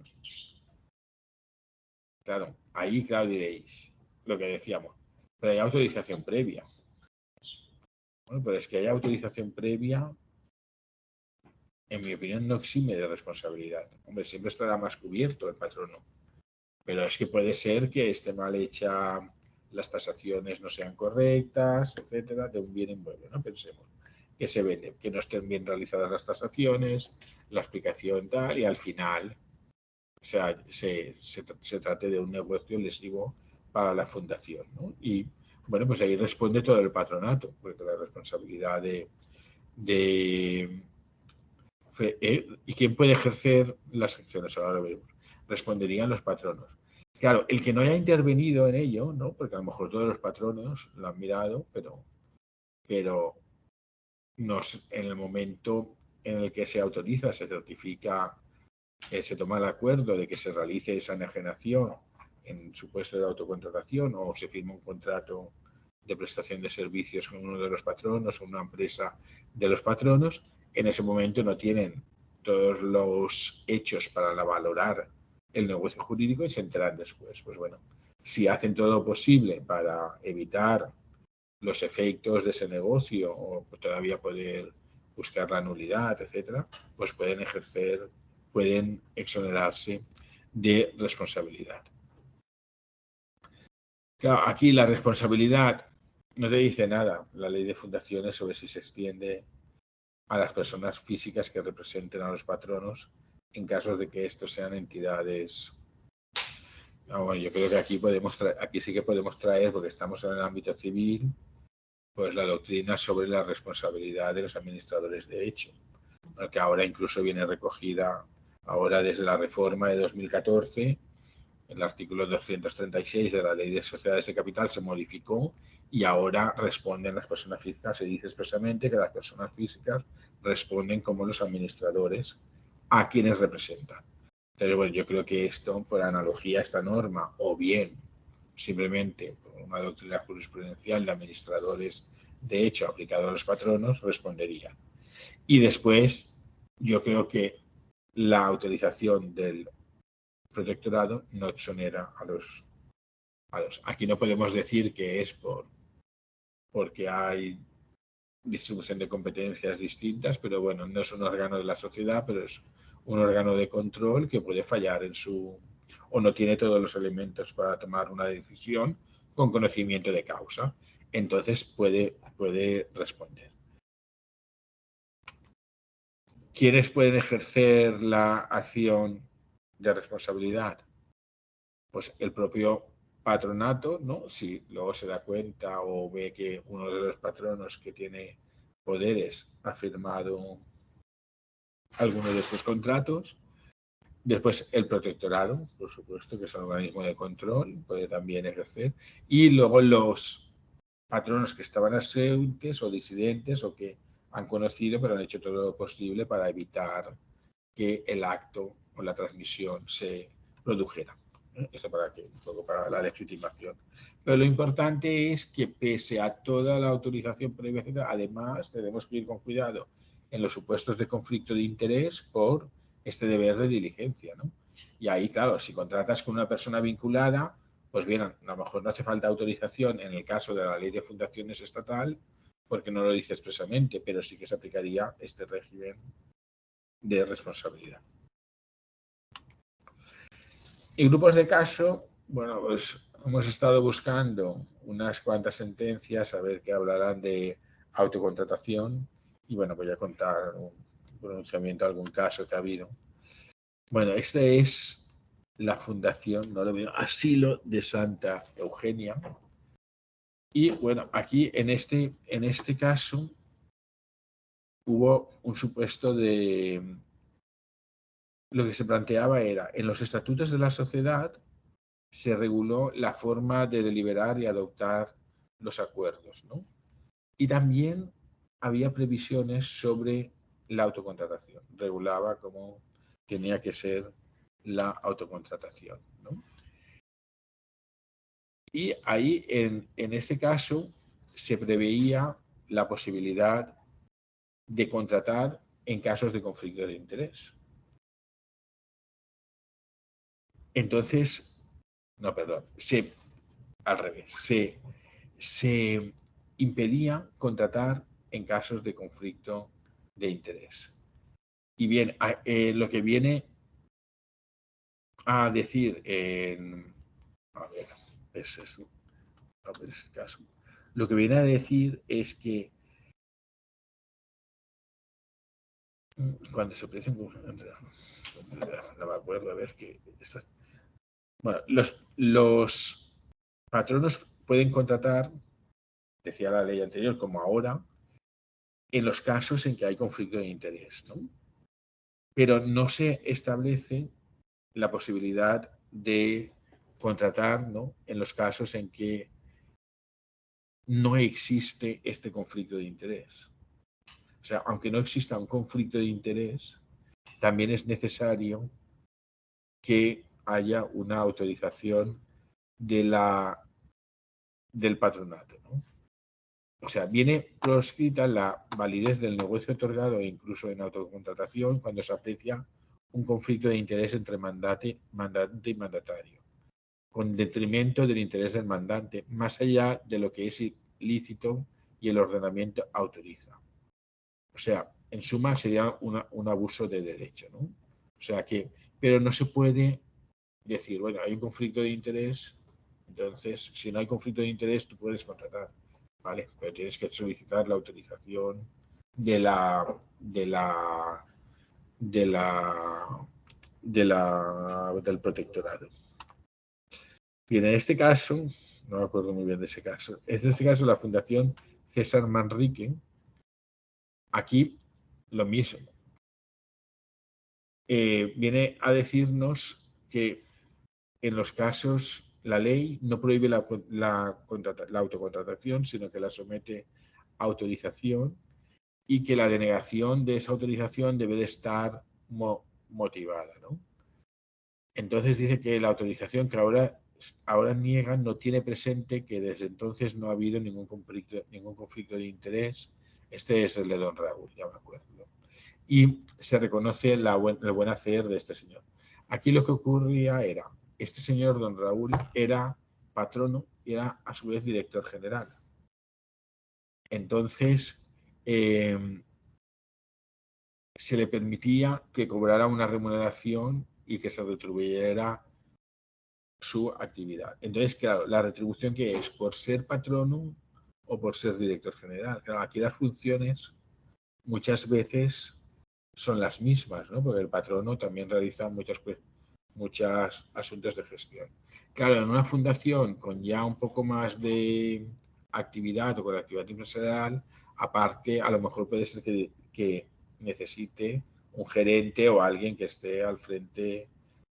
Claro, ahí, claro, diréis lo que decíamos, pero hay autorización previa. Bueno, pero es que hay autorización previa, en mi opinión, no exime de responsabilidad. Hombre, siempre estará más cubierto el patrono, pero es que puede ser que esté mal hecha, las tasaciones no sean correctas, etcétera, de un bien inmueble, ¿no? Pensemos que se vende, que no estén bien realizadas las tasaciones, la explicación tal, y al final se trate de un negocio lesivo para la fundación, ¿no? Y bueno, pues ahí responde todo el patronato, porque la responsabilidad ¿y quién puede ejercer las acciones? Ahora lo veremos. Responderían los patronos. Claro, el que no haya intervenido en ello, ¿no? Porque a lo mejor todos los patronos lo han mirado, pero no, en el momento en el que se autoriza, se certifica, se toma el acuerdo de que se realice esa enajenación en supuesto de autocontratación o se firma un contrato de prestación de servicios con uno de los patronos o una empresa de los patronos, en ese momento no tienen todos los hechos para valorar el negocio jurídico y se enteran después. Pues bueno, si hacen todo lo posible para evitar los efectos de ese negocio o todavía poder buscar la nulidad, etcétera, pues pueden exonerarse de responsabilidad. Claro, aquí la responsabilidad no te dice nada, la ley de fundaciones, sobre si se extiende a las personas físicas que representen a los patronos en caso de que estos sean entidades. Bueno, yo creo que aquí sí que podemos traer, porque estamos en el ámbito civil, pues la doctrina sobre la responsabilidad de los administradores de hecho, que ahora incluso viene recogida ahora desde la reforma de 2014. El artículo 236 de la Ley de Sociedades de Capital se modificó y ahora responden las personas físicas. Se dice expresamente que las personas físicas responden como los administradores a quienes representan. Entonces, bueno, yo creo que esto, por analogía a esta norma, o bien simplemente por una doctrina jurisprudencial de administradores de hecho aplicado a los patronos, respondería. Y después, yo creo que la autorización del protectorado no exonera a los. Aquí no podemos decir que es porque hay distribución de competencias distintas, pero bueno, no es un órgano de la sociedad, pero es un órgano de control que puede fallar o no tiene todos los elementos para tomar una decisión con conocimiento de causa. Entonces puede responder. ¿Quiénes pueden ejercer la acción de responsabilidad? Pues el propio patronato, ¿no? Si luego se da cuenta o ve que uno de los patronos que tiene poderes ha firmado alguno de estos contratos. Después el protectorado, por supuesto, que es un organismo de control, puede también ejercer. Y luego los patronos que estaban ausentes o disidentes o que han conocido pero han hecho todo lo posible para evitar que el acto o la transmisión se produjera. Esto para la legitimación. Pero lo importante es que pese a toda la autorización previa, además tenemos que ir con cuidado en los supuestos de conflicto de interés por este deber de diligencia, ¿no? Y ahí, claro, si contratas con una persona vinculada, pues bien, a lo mejor no hace falta autorización en el caso de la ley de fundaciones estatal, porque no lo dice expresamente, pero sí que se aplicaría este régimen de responsabilidad. Y grupos de caso, bueno, pues hemos estado buscando unas cuantas sentencias a ver qué hablarán de autocontratación y bueno, voy a contar un pronunciamiento, algún caso que ha habido. Bueno, esta es la fundación, no lo veo, Asilo de Santa Eugenia. Y bueno, aquí en este caso hubo un supuesto de... Lo que se planteaba era, en los estatutos de la sociedad se reguló la forma de deliberar y adoptar los acuerdos, ¿no? Y también había previsiones sobre la autocontratación. Regulaba cómo tenía que ser la autocontratación, ¿no? Y ahí, en ese caso, se preveía la posibilidad de contratar en casos de conflicto de interés. Entonces, no, perdón, al revés, se impedía contratar en casos de conflicto de interés. Y bien, lo que viene a decir a ver, es eso, a ver, es caso. Lo que viene a decir es que cuando se ofrecen, no me acuerdo, a ver qué. Bueno, los patronos pueden contratar, decía la ley anterior, como ahora, en los casos en que hay conflicto de interés, ¿no? Pero no se establece la posibilidad de contratar, ¿no?, en los casos en que no existe este conflicto de interés. O sea, aunque no exista un conflicto de interés, también es necesario que haya una autorización del patronato, ¿no? O sea, viene proscrita la validez del negocio otorgado e incluso en autocontratación cuando se aprecia un conflicto de interés entre mandante y mandatario, con detrimento del interés del mandante, más allá de lo que es ilícito y el ordenamiento autoriza. O sea, en suma sería un abuso de derecho, ¿no? O sea que, pero no se puede decir, bueno, hay un conflicto de interés, entonces si no hay conflicto de interés tú puedes contratar, ¿vale? Pero tienes que solicitar la autorización del protectorado. Bien, en este caso, no me acuerdo muy bien de ese caso, en este caso la Fundación César Manrique, aquí lo mismo. Viene a decirnos que en los casos la ley no prohíbe la autocontratación, sino que la somete a autorización y que la denegación de esa autorización debe de estar motivada, ¿no? Entonces dice que la autorización que ahora niegan no tiene presente que desde entonces no ha habido ningún conflicto de interés. Este es el de don Raúl, ya me acuerdo. Y se reconoce el buen hacer de este señor. Aquí lo que ocurría era, este señor, don Raúl, era patrono y era a su vez director general. Entonces, se le permitía que cobrara una remuneración y que se retribuyera su actividad. Entonces, claro, la retribución que es por ser patrono o por ser director general. Claro, aquí las funciones muchas veces son las mismas, ¿no? Porque el patrono también realiza muchos asuntos de gestión. Claro, en una fundación con ya un poco más de actividad o con actividad empresarial, aparte, a lo mejor puede ser que necesite un gerente o alguien que esté al frente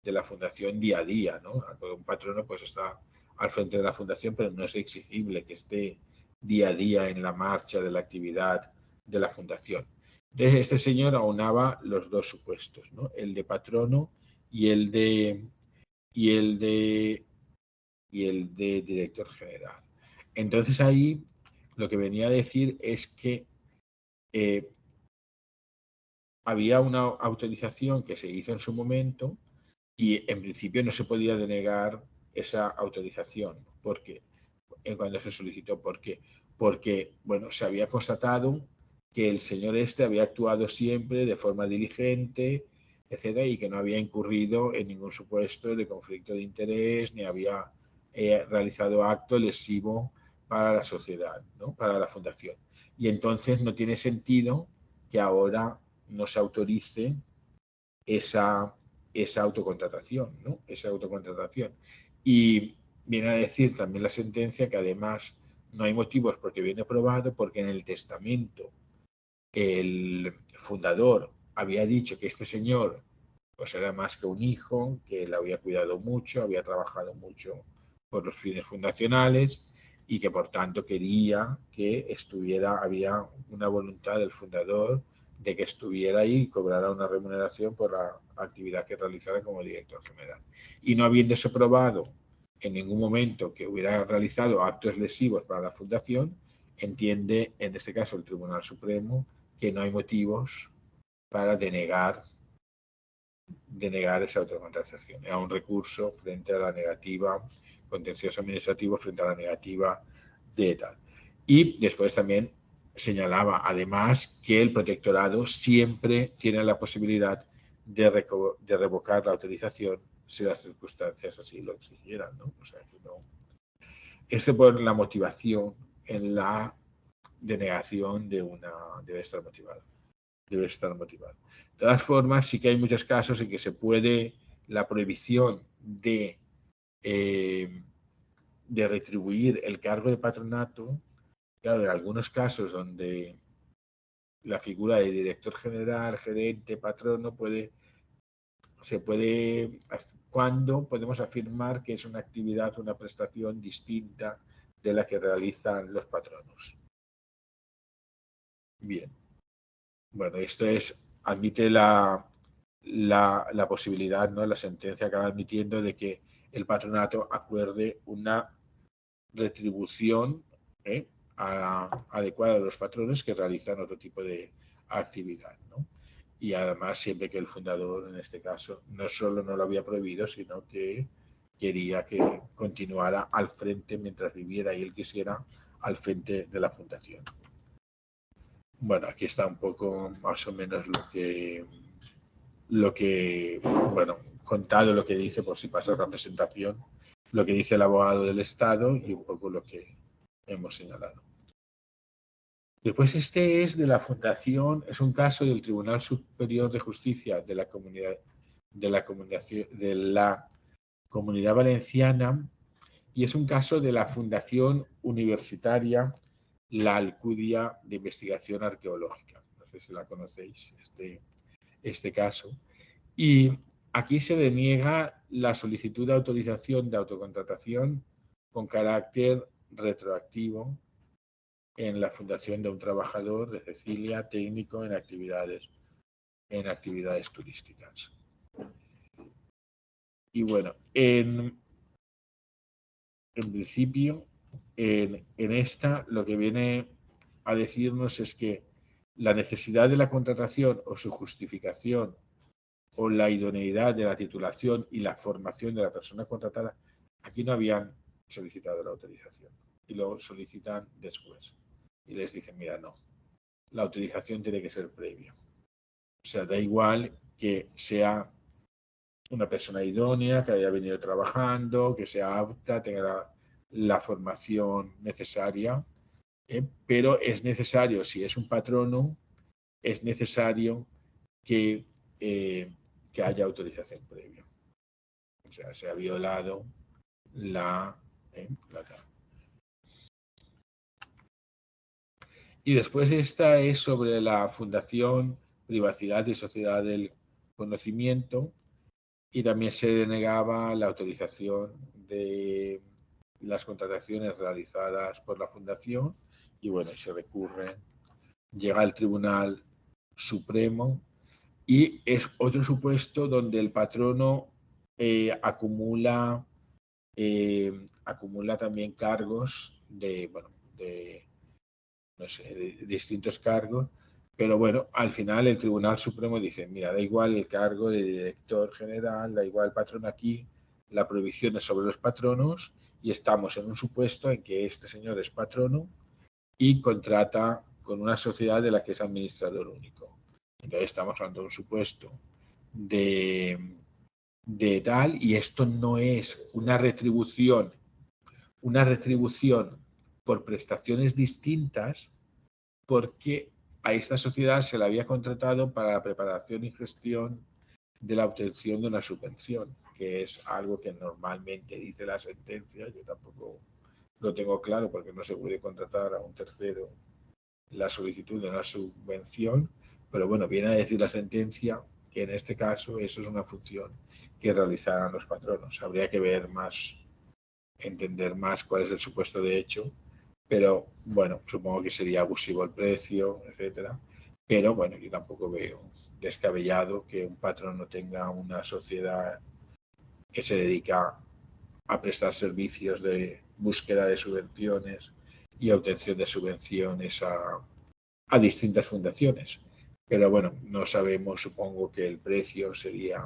de la fundación día a día, ¿no? Un patrono pues está al frente de la fundación, pero no es exigible que esté día a día en la marcha de la actividad de la fundación. Entonces, este señor aunaba los dos supuestos, ¿no? El de patrono y el de director general. Entonces ahí lo que venía a decir es que había una autorización que se hizo en su momento y en principio no se podía denegar esa autorización. ¿Por qué? Cuando se solicitó. ¿Por qué? Porque, bueno, se había constatado que el señor este había actuado siempre de forma diligente, etcétera, y que no había incurrido en ningún supuesto de conflicto de interés, ni había realizado acto lesivo para la sociedad, ¿no? Para la fundación. Y entonces no tiene sentido que ahora no se autorice esa autocontratación, ¿no? Esa autocontratación. Y viene a decir también la sentencia que además no hay motivos porque viene probado, porque en el testamento el fundador había dicho que este señor pues era más que un hijo, que le había cuidado mucho, había trabajado mucho por los fines fundacionales y que por tanto quería que estuviera, había una voluntad del fundador de que estuviera ahí y cobrara una remuneración por la actividad que realizara como director general. Y no habiéndose probado en ningún momento que hubiera realizado actos lesivos para la fundación, entiende en este caso el Tribunal Supremo que no hay motivos para denegar esa autocontratación. Era un recurso frente a la negativa, contencioso administrativo frente a la negativa de tal. Y después también señalaba además que el protectorado siempre tiene la posibilidad de revocar la autorización si las circunstancias así lo exigieran, ¿no? O sea, que no. Ese por la motivación en la denegación de una debe estar motivado. Debe estar motivado. De todas formas, sí que hay muchos casos en que se puede la prohibición de retribuir el cargo de patronato. Claro, en algunos casos donde la figura de director general, gerente, patrono ¿cuándo podemos afirmar que es una actividad, una prestación distinta de la que realizan los patronos? Bien. Bueno, esto admite la posibilidad, ¿no? La sentencia acaba admitiendo de que el patronato acuerde una retribución adecuada a los patronos que realizan otro tipo de actividad, ¿no? Y además siempre que el fundador, en este caso, no solo no lo había prohibido, sino que quería que continuara al frente mientras viviera y él quisiera al frente de la fundación. Bueno, aquí está un poco más o menos lo que bueno, contado lo que dice, por si pasa representación, lo que dice el abogado del Estado y un poco lo que hemos señalado. Después este es de la Fundación, es un caso del Tribunal Superior de Justicia de la Comunidad Valenciana y es un caso de la Fundación Universitaria La Alcudia de Investigación Arqueológica. No sé si la conocéis, este caso. Y aquí se deniega la solicitud de autorización de autocontratación con carácter retroactivo en la fundación de un trabajador de Cecilia, técnico en actividades turísticas. Y bueno, en principio, en esta lo que viene a decirnos es que la necesidad de la contratación o su justificación o la idoneidad de la titulación y la formación de la persona contratada, aquí no habían solicitado la autorización y lo solicitan después. Y les dicen, mira, no, la autorización tiene que ser previa. O sea, da igual que sea una persona idónea, que haya venido trabajando, que sea apta, tenga la formación necesaria, pero es necesario, si es un patrono, es necesario que haya autorización previa. O sea, se ha violado la Y después esta es sobre la Fundación Privacidad y Sociedad del Conocimiento y también se denegaba la autorización de las contrataciones realizadas por la Fundación y bueno, se recurre, llega al Tribunal Supremo y es otro supuesto donde el patrono acumula también cargos de distintos cargos Pero bueno, al final el Tribunal Supremo dice, mira, da igual el cargo de director general, da igual el patrono aquí, la prohibición es sobre los patronos y estamos en un supuesto en que este señor es patrono y contrata con una sociedad de la que es administrador único. Entonces estamos hablando de un supuesto de tal, y esto no es una retribución por prestaciones distintas, porque a esta sociedad se la había contratado para la preparación y gestión de la obtención de una subvención, que es algo que normalmente dice la sentencia. Yo tampoco lo tengo claro porque no se puede contratar a un tercero la solicitud de una subvención, pero bueno, viene a decir la sentencia que en este caso eso es una función que realizarán los patronos. Habría que ver más, entender más cuál es el supuesto de hecho, pero bueno, supongo que sería abusivo el precio, etcétera. Pero bueno, yo tampoco veo descabellado que un patrono tenga una sociedad que se dedica a prestar servicios de búsqueda de subvenciones y obtención de subvenciones a distintas fundaciones. Pero bueno, no sabemos, supongo que el precio sería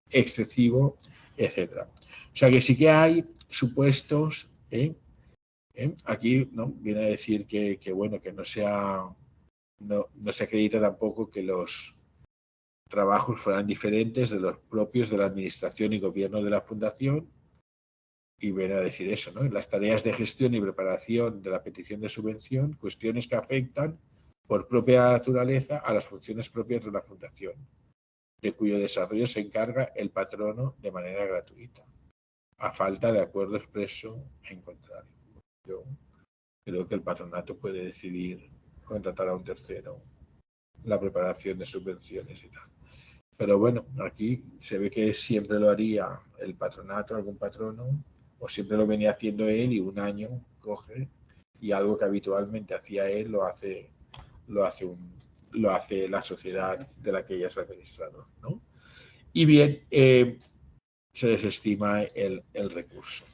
excesivo, etcétera. O sea que sí que hay supuestos, aquí ¿no? Viene a decir que bueno, que no se acredita tampoco que los trabajos fueran diferentes de los propios de la administración y gobierno de la fundación, y viene a decir eso, ¿no? Las tareas de gestión y preparación de la petición de subvención, cuestiones que afectan por propia naturaleza a las funciones propias de la fundación, de cuyo desarrollo se encarga el patrono de manera gratuita, a falta de acuerdo expreso en contrario. Yo creo que el patronato puede decidir contratar a un tercero la preparación de subvenciones y tal. Pero bueno, aquí se ve que siempre lo haría el patronato, algún patrono, o siempre lo venía haciendo él y un año coge y algo que habitualmente hacía él lo hace la sociedad de la que ella es administrador, ¿no? Y bien, se desestima el recurso.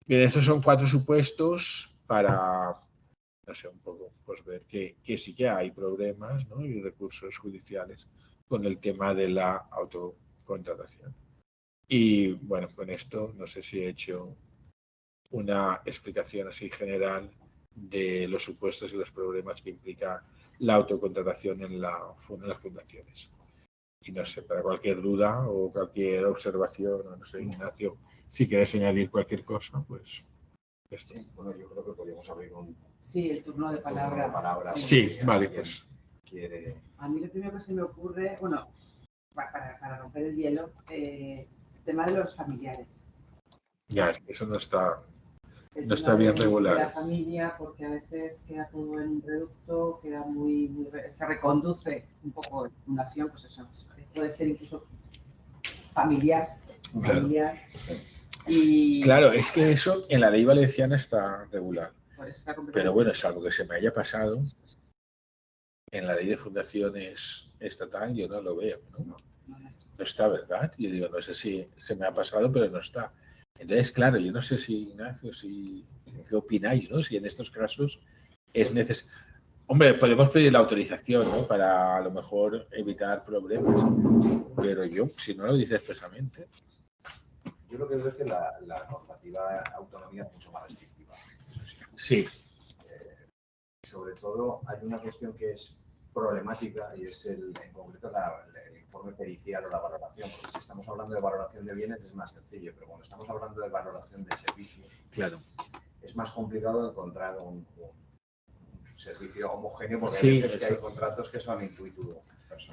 Bien, estos son 4 supuestos para, no sé, un poco, pues ver que sí que hay problemas, ¿no? Y recursos judiciales con el tema de la autocontratación. Y bueno, con esto no sé si he hecho una explicación así general de los supuestos y los problemas que implica la autocontratación en las fundaciones. Y no sé, para cualquier duda o cualquier observación, no sé, Ignacio, si quieres añadir cualquier cosa, pues esto. Sí, bueno, yo creo que podríamos abrir el turno de palabra. Sí, vale, pues. A mí lo primero que se me ocurre, bueno, para romper el hielo, el tema de los familiares. Ya, eso no está bien regulado. La familia, porque a veces queda todo en un reducto, queda se reconduce un poco en fundación, pues eso, puede ser incluso familiar. Claro. Claro, es que eso en la ley valenciana está regulado. Pero bueno, es algo que se me haya pasado. En la ley de fundaciones estatal yo no lo veo, ¿no? No está, ¿verdad? Yo digo, no sé si se me ha pasado, pero no está. Entonces, claro, yo no sé si, Ignacio, ¿qué opináis, no? Si en estos casos es necesario. Hombre, podemos pedir la autorización, ¿no? Para a lo mejor evitar problemas. Pero yo, si no lo dice expresamente. Yo lo que veo es que la normativa autonómica es mucho más restrictiva. Eso sí. Sobre todo hay una cuestión que es problemática y es en concreto el informe pericial o la valoración, porque si estamos hablando de valoración de bienes es más sencillo, pero cuando estamos hablando de valoración de servicios, claro, es más complicado encontrar un servicio homogéneo porque sí, hay veces que hay contratos que son intuitivos.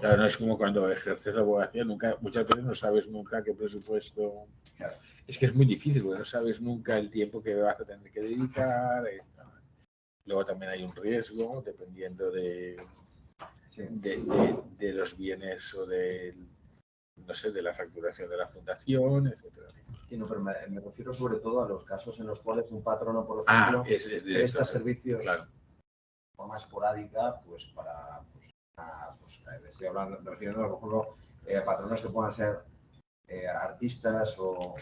Claro, no es como cuando ejerces la abogacía, muchas veces no sabes nunca qué presupuesto. Claro. Es que es muy difícil, porque no sabes nunca el tiempo que vas a tener que dedicar. Luego también hay un riesgo, dependiendo de los bienes o no sé, de la facturación de la fundación, etcétera. Sí, no, pero me refiero sobre todo a los casos en los cuales un patrono, por ejemplo, presta servicios de forma esporádica, pues estoy hablando, me refiero a lo mejor patronos que puedan ser artistas o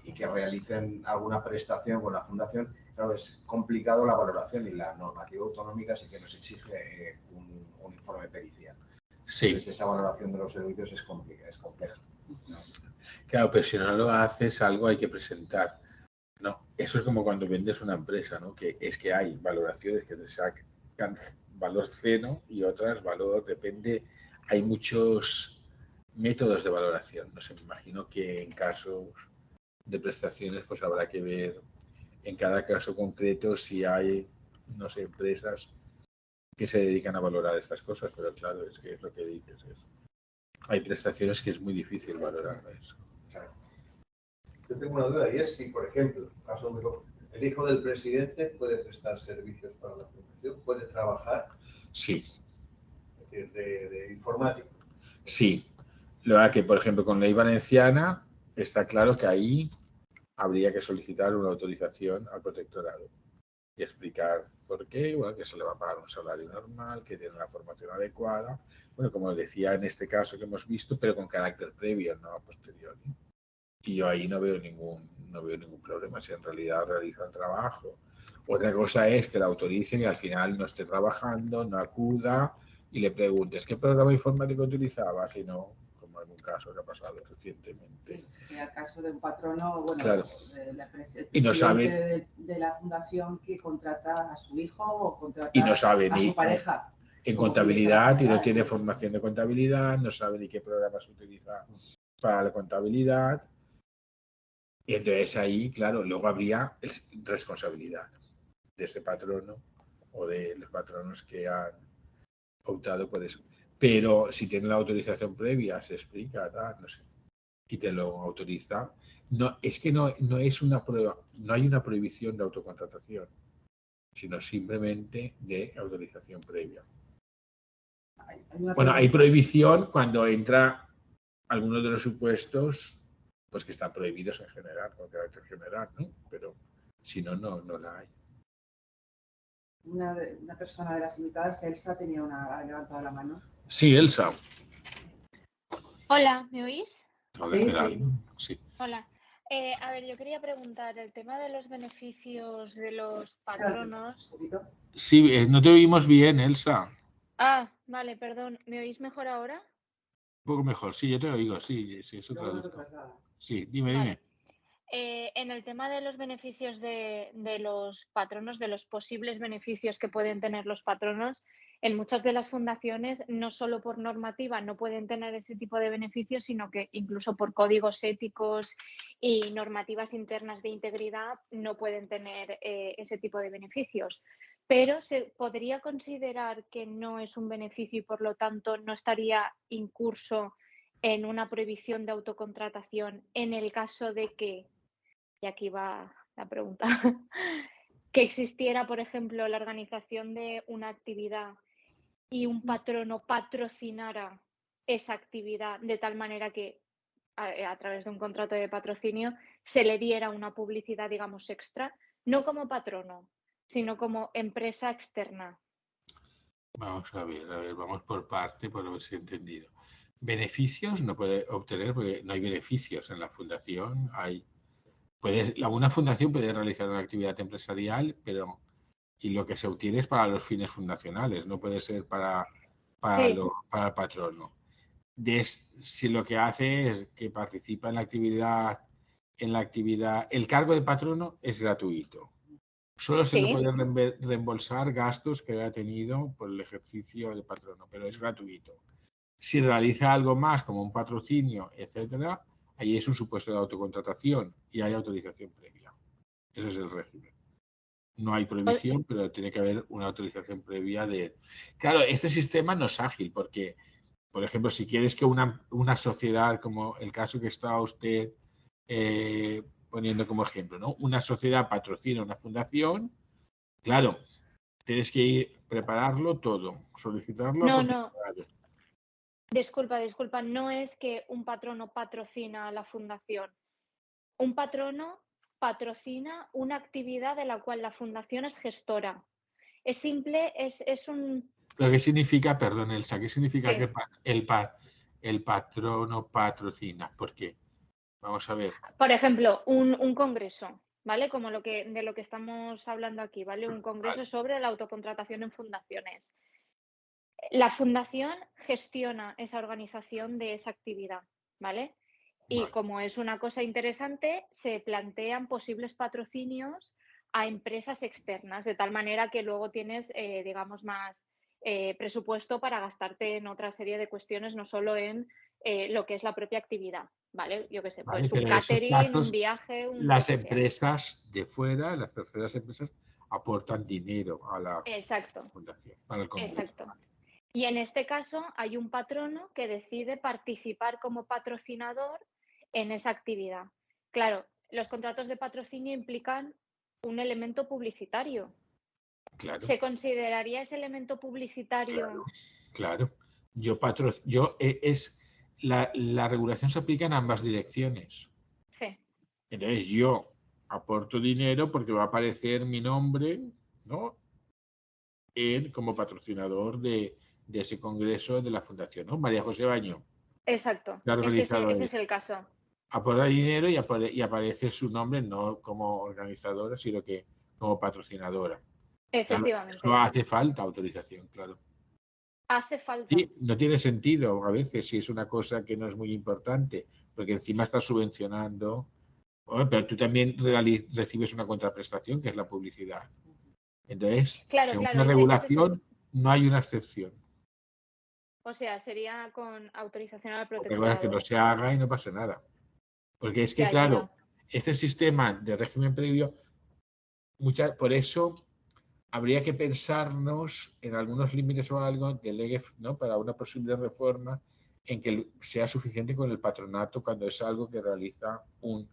y que realicen alguna prestación con la fundación claro, es complicado la valoración y la normativa autonómica sí que nos exige un informe pericial. Sí. Entonces, esa valoración de los servicios es compleja. Claro, pero si no lo haces, algo hay que presentar. No, eso es como cuando vendes una empresa, ¿no? Que es que hay valoraciones que te sacan valor cero y otras valor, depende, hay muchos métodos de valoración. No sé, me imagino que en casos de prestaciones pues habrá que ver en cada caso concreto si hay, no sé, empresas que se dedican a valorar estas cosas, pero claro, es que es lo que dices. Hay prestaciones que es muy difícil valorar eso. Claro. Yo tengo una duda y es si, por ejemplo, el hijo del presidente puede prestar servicios para la fundación, puede trabajar. Sí. Es decir, de informático. Sí. Lo que, por ejemplo, con ley valenciana está claro que ahí habría que solicitar una autorización al protectorado y explicar por qué, bueno, que se le va a pagar un salario normal, que tiene la formación adecuada, bueno, como decía en este caso que hemos visto, pero con carácter previo, no a posteriori. Y yo ahí no veo ningún problema, si en realidad realiza el trabajo. Otra cosa es que la autoricen y al final no esté trabajando, no acuda y le preguntes ¿qué programa informático utilizaba? Si no, como en un caso que ha pasado recientemente. Sí, sería el caso de un patrono, bueno, claro. El presidente y no sabe, de la fundación que contrata a su hijo o contrata y no sabe a su pareja. En contabilidad y no tiene formación de contabilidad, no sabe ni qué programa se utiliza para la contabilidad. Y entonces ahí, claro, luego habría responsabilidad de ese patrono o de los patronos que han optado por eso. Pero si tiene la autorización previa, se explica, tal, no sé, y te lo autoriza. No, es que no es una prueba, no hay una prohibición de autocontratación, sino simplemente de autorización previa. Bueno, hay prohibición cuando entra alguno de los supuestos, pues que están prohibidos en general, con carácter general, ¿no? Pero si no, no la hay. Una persona de las invitadas, Elsa, ha levantado la mano. Sí, Elsa. Hola, ¿me oís? Sí. Hola. A ver, yo quería preguntar el tema de los beneficios de los patronos. Sí, no te oímos bien, Elsa. Ah, vale, perdón. ¿Me oís mejor ahora? Un poco mejor, sí, yo te oigo, sí, eso traduzco. Sí, dime, vale. dime. En el tema de los beneficios de los patronos, de los posibles beneficios que pueden tener los patronos, en muchas de las fundaciones, no solo por normativa no pueden tener ese tipo de beneficios, sino que incluso por códigos éticos y normativas internas de integridad no pueden tener ese tipo de beneficios. Pero se podría considerar que no es un beneficio y por lo tanto no estaría incurso en una prohibición de autocontratación en el caso de que, y aquí va la pregunta, que existiera, por ejemplo, la organización de una actividad y un patrono patrocinara esa actividad de tal manera que a través de un contrato de patrocinio se le diera una publicidad, digamos, extra, no como patrono, sino como empresa externa. Vamos a ver, vamos por parte, por haberse entendido. Beneficios no puede obtener porque no hay beneficios en la fundación. Una fundación puede realizar una actividad empresarial, pero y lo que se obtiene es para los fines fundacionales, no puede ser para el patrono. Si lo que hace es que participa en la actividad, el cargo de patrono es gratuito. Solo se le puede reembolsar gastos que haya tenido por el ejercicio de patrono, pero es gratuito. Si realiza algo más, como un patrocinio, etcétera, ahí es un supuesto de autocontratación y hay autorización previa. Ese es el régimen. No hay prohibición, pero tiene que haber una autorización previa de... Claro, este sistema no es ágil porque, por ejemplo, si quieres que una sociedad, como el caso que estaba usted poniendo como ejemplo, ¿no? Una sociedad patrocina una fundación, claro, tienes que prepararlo todo, solicitarlo. No. Disculpa, no es que un patrono patrocina a la fundación. Un patrono patrocina una actividad de la cual la fundación es gestora. Es simple, es un... ¿Pero qué significa, perdón, Elsa, qué significa que el patrono patrocina? ¿Por qué? Vamos a ver. Por ejemplo, un congreso, ¿vale? Como de lo que estamos hablando aquí, ¿vale? Un congreso sobre la autocontratación en fundaciones. La fundación gestiona esa organización de esa actividad, ¿vale? Y como es una cosa interesante, se plantean posibles patrocinios a empresas externas, de tal manera que luego tienes, digamos, más presupuesto para gastarte en otra serie de cuestiones, no solo en lo que es la propia actividad, ¿vale? Yo qué sé, Vale, pues un pero en esos catering, casos, un viaje, un las lo que sea. empresas de fuera, las terceras empresas, aportan dinero a la Exacto, fundación, para el congreso. exacto. Y en este caso hay un patrono que decide participar como patrocinador en esa actividad. Claro, los contratos de patrocinio implican un elemento publicitario. Claro, ¿Se consideraría ese elemento publicitario? claro. La regulación se aplica en ambas direcciones. Sí, Entonces yo aporto dinero porque va a aparecer mi nombre, ¿no? Como patrocinador de ese congreso de la fundación, ¿no? María José Baño, exacto. la organizadora. Ese es el caso. Aporta dinero y aparece su nombre no como organizadora, sino que como patrocinadora. Efectivamente. Claro, eso hace falta autorización, claro. Hace falta. Sí, no tiene sentido a veces si es una cosa que no es muy importante, porque encima estás subvencionando. Bueno, pero tú también recibes una contraprestación, que es la publicidad. Entonces, Claro, según claro, la ese regulación, no hay una excepción. o sea, sería con autorización al Otra cosa es que no protectorado. se haga y no pase nada. Porque es que, Ya, claro, ya. este sistema de régimen previo, por eso habría que pensarnos en algunos límites o algo del ¿no? Para una posible reforma en que sea suficiente con el patronato cuando es algo que realiza un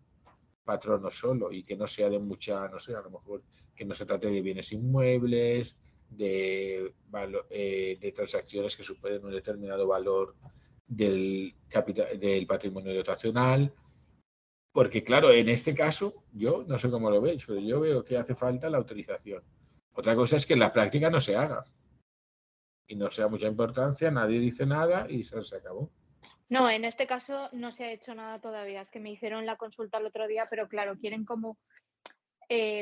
patrono solo y que no sea de mucha, no sé, a lo mejor que no se trate de bienes inmuebles, de transacciones que superen un determinado valor del patrimonio dotacional. Porque, claro, en este caso, yo no sé cómo lo veis, pero yo veo que hace falta la autorización. Otra cosa es que en la práctica no se haga y no sea mucha importancia, nadie dice nada y se acabó. No, en este caso no se ha hecho nada todavía. Es que me hicieron la consulta el otro día, pero claro, quieren como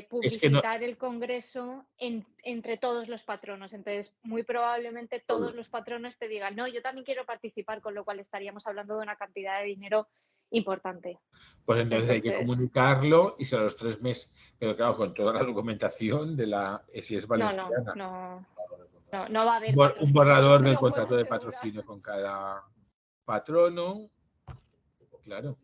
publicitar el congreso entre todos los patronos. Entonces, muy probablemente todos los patronos te digan, no, yo también quiero participar, con lo cual estaríamos hablando de una cantidad de dinero importante. Pues entonces hay que comunicarlo y será los 3 meses. Pero claro, con toda la documentación de si es valenciana. No va a haber un borrador del contrato de patrocinio con cada patrono. Claro.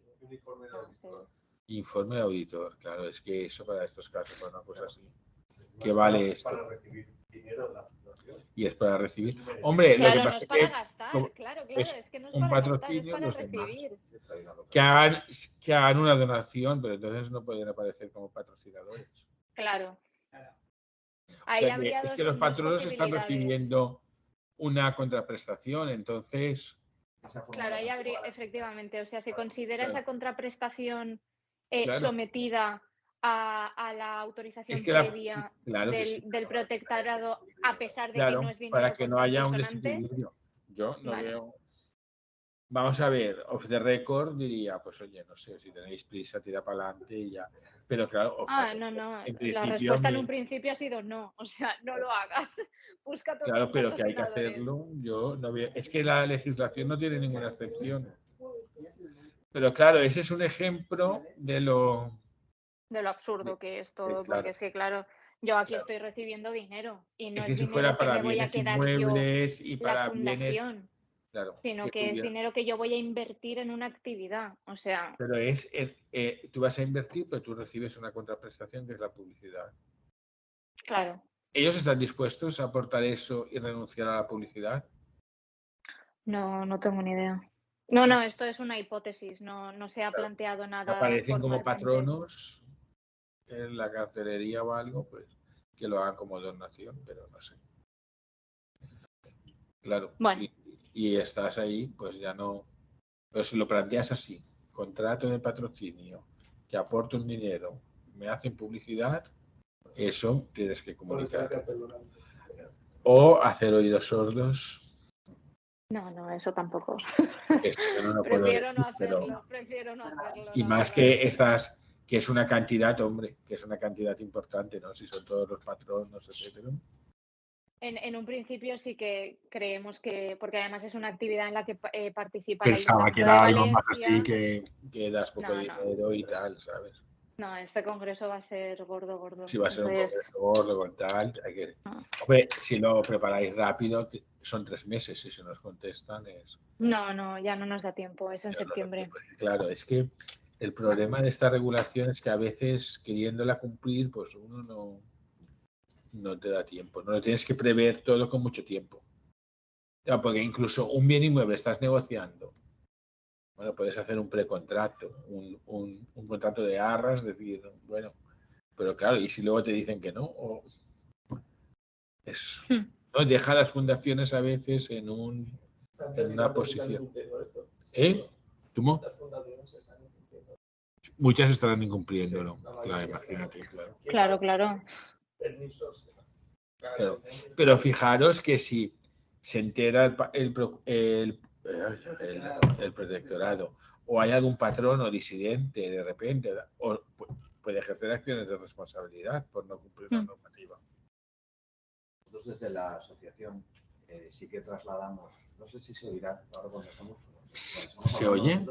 Informe de auditor, claro, es que eso para estos casos, para una cosa así. ¿Qué vale esto? Para recibir dinero de la fundación. Y es para recibir. Hombre, claro, lo que no pasa es para gastar, claro, es que no es un para gastar, es patrocinio, para los recibir. demás. Que hagan una donación, pero entonces no pueden aparecer como patrocinadores. Claro. Ahí habría es que los patronos están recibiendo una contraprestación, entonces. Claro, ahí habría, efectivamente, o sea, se considera esa contraprestación sometida a la autorización previa del protectorado, a pesar de que no es dinero para que no haya un consonante. desequilibrio. Yo no veo. Vamos a ver, off the record diría, pues oye, no sé, si tenéis prisa, tira para adelante y ya. Pero claro, no. La respuesta en un principio ha sido no, o sea, no lo hagas. Busca otros claro, pero que hay que hacerlo, yo no veo. Es que la legislación no tiene ninguna excepción. Pero claro, ese es un ejemplo de lo absurdo que es todo, porque es que claro, yo aquí estoy recibiendo dinero y no es si dinero fuera para que me voy a quedar inmuebles yo y para la fundación. bienes, claro, sino que es dinero que yo voy a invertir en una actividad, o sea. Pero tú vas a invertir, pero tú recibes una contraprestación que es la publicidad. Claro. ¿Ellos están dispuestos a aportar eso y renunciar a la publicidad? No tengo ni idea. No, esto es una hipótesis, no se ha planteado nada. Aparecen como patronos en la cartelería o algo, pues que lo hagan como donación, pero no sé. Claro. Bueno. Y estás ahí, pues ya no. Pero si lo planteas así, contrato de patrocinio, que aporto un dinero, me hacen publicidad, eso tienes que comunicar. O hacer oídos sordos. No, eso tampoco. Prefiero no hacerlo. Prefiero no hacerlo. Y más que Que es una cantidad, hombre, que es una cantidad importante, ¿no? Si son todos los patronos, etcétera. En un principio sí que creemos que, porque además es una actividad en la que participa Pensaba el que Ayuntamiento era de algo más Valencia. así, que das poco No. dinero y tal, ¿sabes? No, este congreso va a ser gordo. Si va a ser un Entonces, congreso gordo con tal, hay que... Ah. Hombre, si lo preparáis rápido, son 3 meses, y si nos contestan es... no, ya no nos da tiempo, es en Ya no, septiembre. claro, es que el problema de esta regulación es que a veces, queriéndola cumplir, pues uno no te da tiempo. No lo tienes que prever todo con mucho tiempo. Claro, porque incluso un bien inmueble estás negociando. Bueno, puedes hacer un precontrato, un contrato de arras, decir, bueno, pero claro, y si luego te dicen que no, ¿no? Deja a las fundaciones a veces en una posición. ¿Cómo? Muchas estarán incumpliéndolo, claro, imagínate, claro. Claro. Pero fijaros que si se entera el protectorado o hay algún patrón o disidente de repente, o puede ejercer acciones de responsabilidad por no cumplir la normativa. Nosotros desde la asociación sí que trasladamos, no sé si se oirá ahora cuando estamos. ¿Se oye?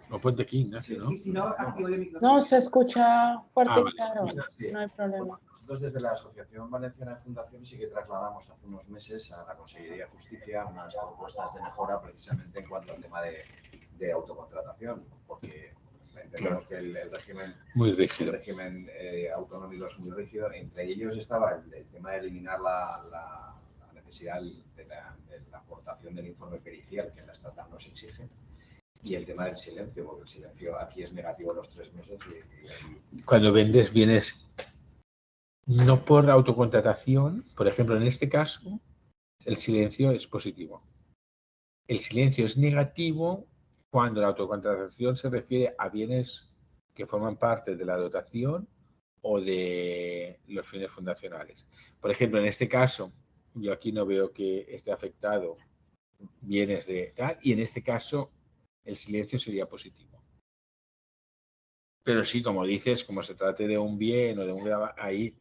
No, ponte aquí, Ignacio, ¿no? Y si no, activo el micrófono. No, se escucha fuerte y claro, Sí. no hay problema. Bueno, nosotros desde la Asociación Valenciana de Fundaciones sí que trasladamos hace unos meses a la Consejería de Justicia unas propuestas de mejora precisamente en cuanto al tema de autocontratación, porque entendemos que el régimen, muy rígido. El régimen autonómico es muy rígido. Entre ellos estaba el tema de eliminar la necesidad de la aportación del informe pericial que en la estatal nos exige. Y el tema del silencio, porque el silencio aquí es negativo los 3 meses. Cuando vendes bienes no por autocontratación, por ejemplo, en este caso, el silencio es positivo. El silencio es negativo cuando la autocontratación se refiere a bienes que forman parte de la dotación o de los fines fundacionales. Por ejemplo, en este caso, yo aquí no veo que esté afectado bienes de tal, y en este caso el silencio sería positivo. Pero sí, como dices, como se trate de un bien o de un ahí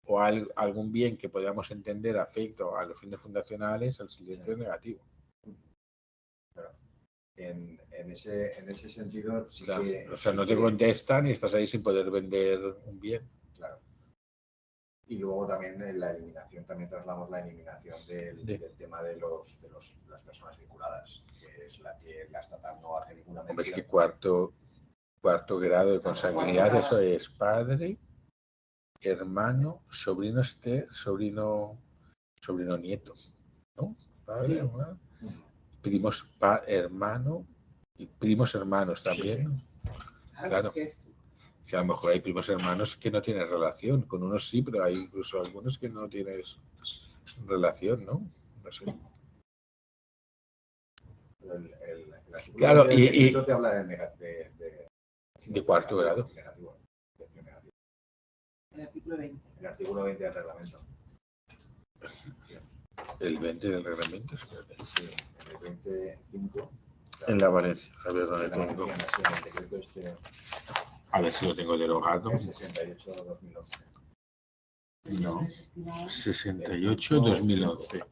o algún bien que podamos entender afecto a los fines fundacionales, el silencio es negativo. Claro. En ese sentido, sí claro. que... O sea, no te contestan y estás ahí sin poder vender un bien. Claro. Y luego también la eliminación, también trasladamos la eliminación del tema de las personas vinculadas, que es la que la estatal no hace ninguna mención. Hombre, es que cuarto grado de consanguinidad, eso es padre, hermano, sobrino nieto, ¿no? Padre, sí. Hermano, primos hermano y primos hermanos también. Sí. Claro. Si a lo mejor hay primos hermanos que no tienes relación, con unos sí, pero hay incluso algunos que no tienes relación, ¿no? No sé. Claro, y te habla de cuarto grado. Negativo. El artículo 20. El artículo 20 del reglamento. El 20 del reglamento, sí, el 25. En la Valencia, a ver dónde tengo. El decreto a ver si lo tengo derogado. El 68-2011. No, 68-2011.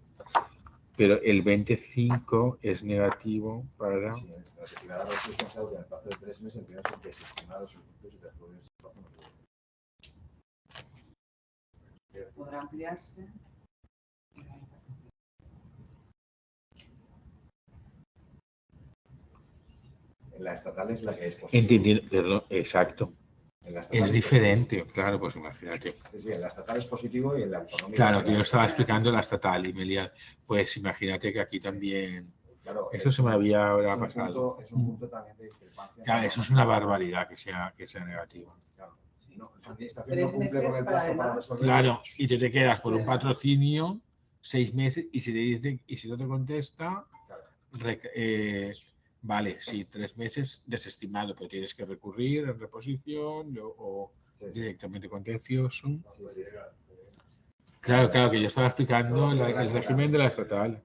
Pero el 25 es negativo para... Sí, notificar a los responsables en el plazo de 3 meses en que desestimados solicitudes y transcurrir ese plazo no podrá ampliarse. En la estatal es la que es posible. Entendido, exacto. Es diferente, claro, pues imagínate. Sí, en la estatal es positivo y en la autonómica... Claro, que yo estaba explicando la estatal y me lié. Pues imagínate que aquí también... Claro, esto se me había ahora pasado. Es un punto también de discrepancia. Claro, eso es una barbaridad que sea negativo. Claro, no, la administración no cumple con el plazo para resolver. Claro, y te quedas por un patrocinio 6 meses y si te dicen, y si no te contesta, vale, sí, 3 meses desestimado, pero tienes que recurrir en reposición o directamente contencioso. Sí. Claro, que yo estaba explicando el régimen de la estatal.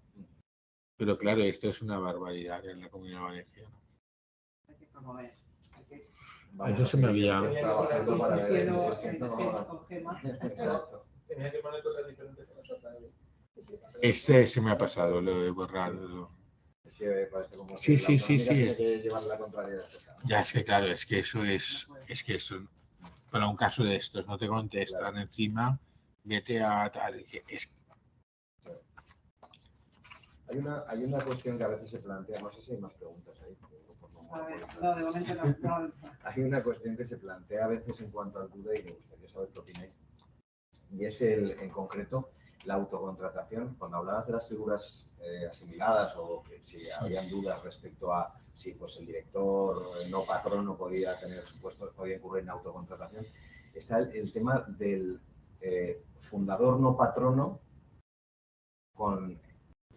Pero claro, esto es una barbaridad en la Comunidad Valenciana. Hay que promover. vamos Eso a se me seguir había- trabajando para ver Cielo, el sistema. con Gema. Exacto. Tenía que poner cosas diferentes en la sota. Este se me ha pasado, lo he borrado. Es que parece como Sí, que sí, la sí, autonómica sí, tiene que llevar la contrariedad. Ya es que claro, es que eso, para un caso de estos no te contestan Claro. encima, vete a tal, es Hay una cuestión que a veces se plantea, no sé si hay más preguntas ahí. A ver, no, de momento no. Hay una cuestión que se plantea a veces en cuanto al duda y me gustaría saber qué opináis. Y es en concreto la autocontratación. Cuando hablabas de las figuras asimiladas o que si habían dudas respecto a si pues el director no patrono podía tener su puesto, podía incurrir en autocontratación, está el tema del fundador no patrono con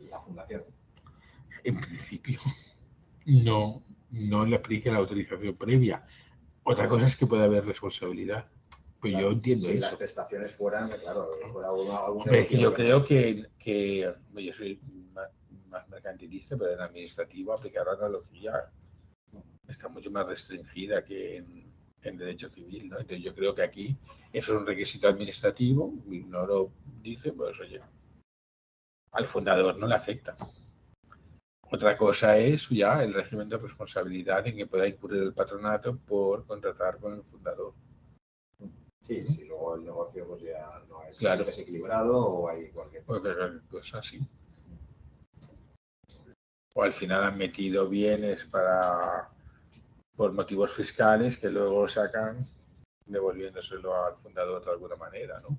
la fundación. en principio no le aplica la autorización previa. Otra cosa es que puede haber responsabilidad. Pues Claro, yo entiendo si eso. las prestaciones fueran, claro, fuera algún Hombre, es que yo negocio creo que yo soy más mercantilista, pero en administrativo aplicar la analogía está mucho más restringida que en derecho civil, ¿no? Entonces yo creo que aquí eso es un requisito administrativo y no lo dice, pues oye, al fundador no le afecta. Otra cosa es ya el régimen de responsabilidad en que pueda incurrir el patronato por contratar con el fundador. Sí, si luego el negocio pues ya no es Claro. desequilibrado o hay cualquier O cualquier cosa así. O al final han metido bienes por motivos fiscales que luego sacan devolviéndoselo al fundador de alguna manera, ¿no?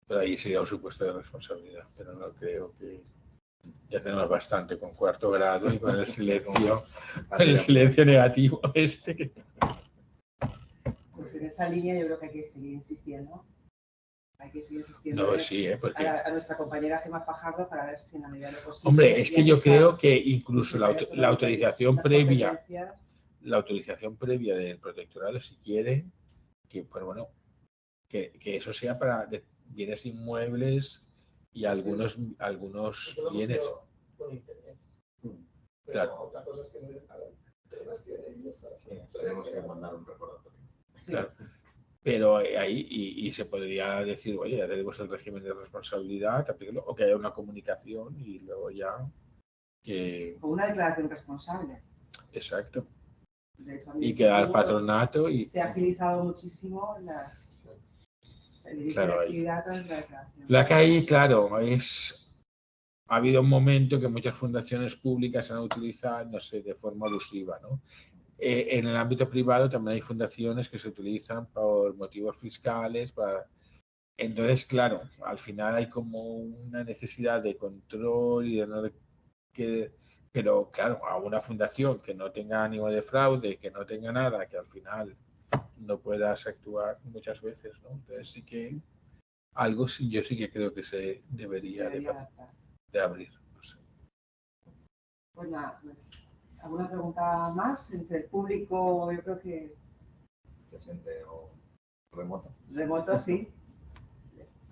Pero ahí sería un supuesto de responsabilidad, pero no creo que ya tenemos bastante con cuarto grado y con el silencio negativo que Pues en esa línea yo creo que hay que seguir insistiendo. Hay que seguir insistiendo no, sí, porque a nuestra compañera Gema Fajardo para ver si en la medida de lo posible. hombre, es que ya yo está creo que incluso la autorización las previa competencias. la autorización previa del protectorado, si quiere, que pues bueno, que eso sea para bienes inmuebles y algunos bienes. Con internet. Pero Claro. otra cosa es que no dejaron. Pero las tiene y ya está. Sí, tenemos que mandar un recordatorio. Sí. Claro. Pero ahí y se podría decir, oye, ya tenemos el régimen de responsabilidad, aplíquelo, o que haya una comunicación y luego ya que Con una declaración responsable. exacto. De hecho, Y que al administrativo patronato y se ha agilizado muchísimo el inicio Claro, de ahí. actividad a través de la declaración. la que ahí, claro, ha habido un momento que muchas fundaciones públicas se han utilizado, no sé, de forma abusiva, ¿no? En el ámbito privado también hay fundaciones que se utilizan por motivos fiscales. Entonces, claro, al final hay como una necesidad de control y de no pero claro, a una fundación que no tenga ánimo de fraude, que no tenga nada, que al final no puedas actuar muchas veces, ¿no? Entonces sí que algo sí, yo sí que creo que se debería adaptar. de abrir. No sé. Pues nada, pues, ¿alguna pregunta más? Entre el público, yo creo que Presente o remoto. remoto sí.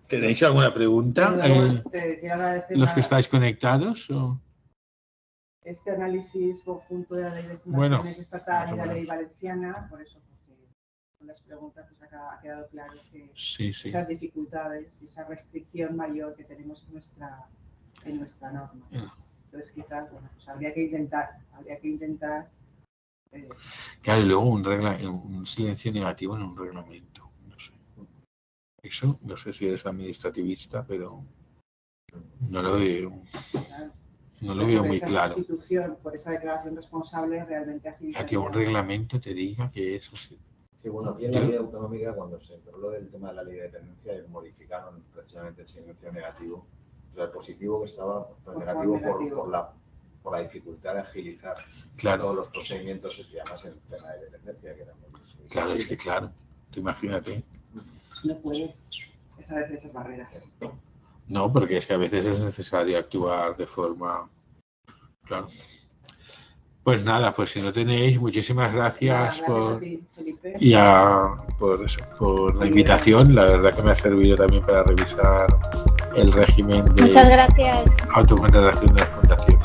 ¿Tenéis alguna pregunta? Bueno, te quiero agradecer ¿Los que estáis conectados? O... este análisis conjunto de la ley de Bueno, fundaciones estatal más o y la ley menos. valenciana, por eso, porque con las preguntas pues ha quedado claro que Sí, sí. esas dificultades y esa restricción mayor que tenemos en nuestra norma. Entonces quizás, bueno, pues habría que intentar Claro, y luego un silencio negativo en un reglamento. No sé. Eso, no sé si eres administrativista, pero no lo veo. claro, No lo veo por muy esa claro. sustitución, por esa declaración responsable realmente agilizaría. A que un reglamento te diga que eso sí. Sí, bueno, aquí en la ley autonómica, cuando se entró lo del tema de la ley de dependencia, modificaron precisamente el silencio negativo. O sea, el positivo que estaba, el negativo por la dificultad de agilizar Claro. todos los procedimientos y además el tema de dependencia, que era muy Claro, es que claro. Tú imagínate. No puedes establecer esas barreras. No, porque es que a veces es necesario actuar de forma... Claro. Pues nada, pues si no tenéis, muchísimas gracias por... a ti, Felipe. Y por la invitación. La verdad que me ha servido también para revisar el régimen Muchas de gracias. autocontratación de la fundación.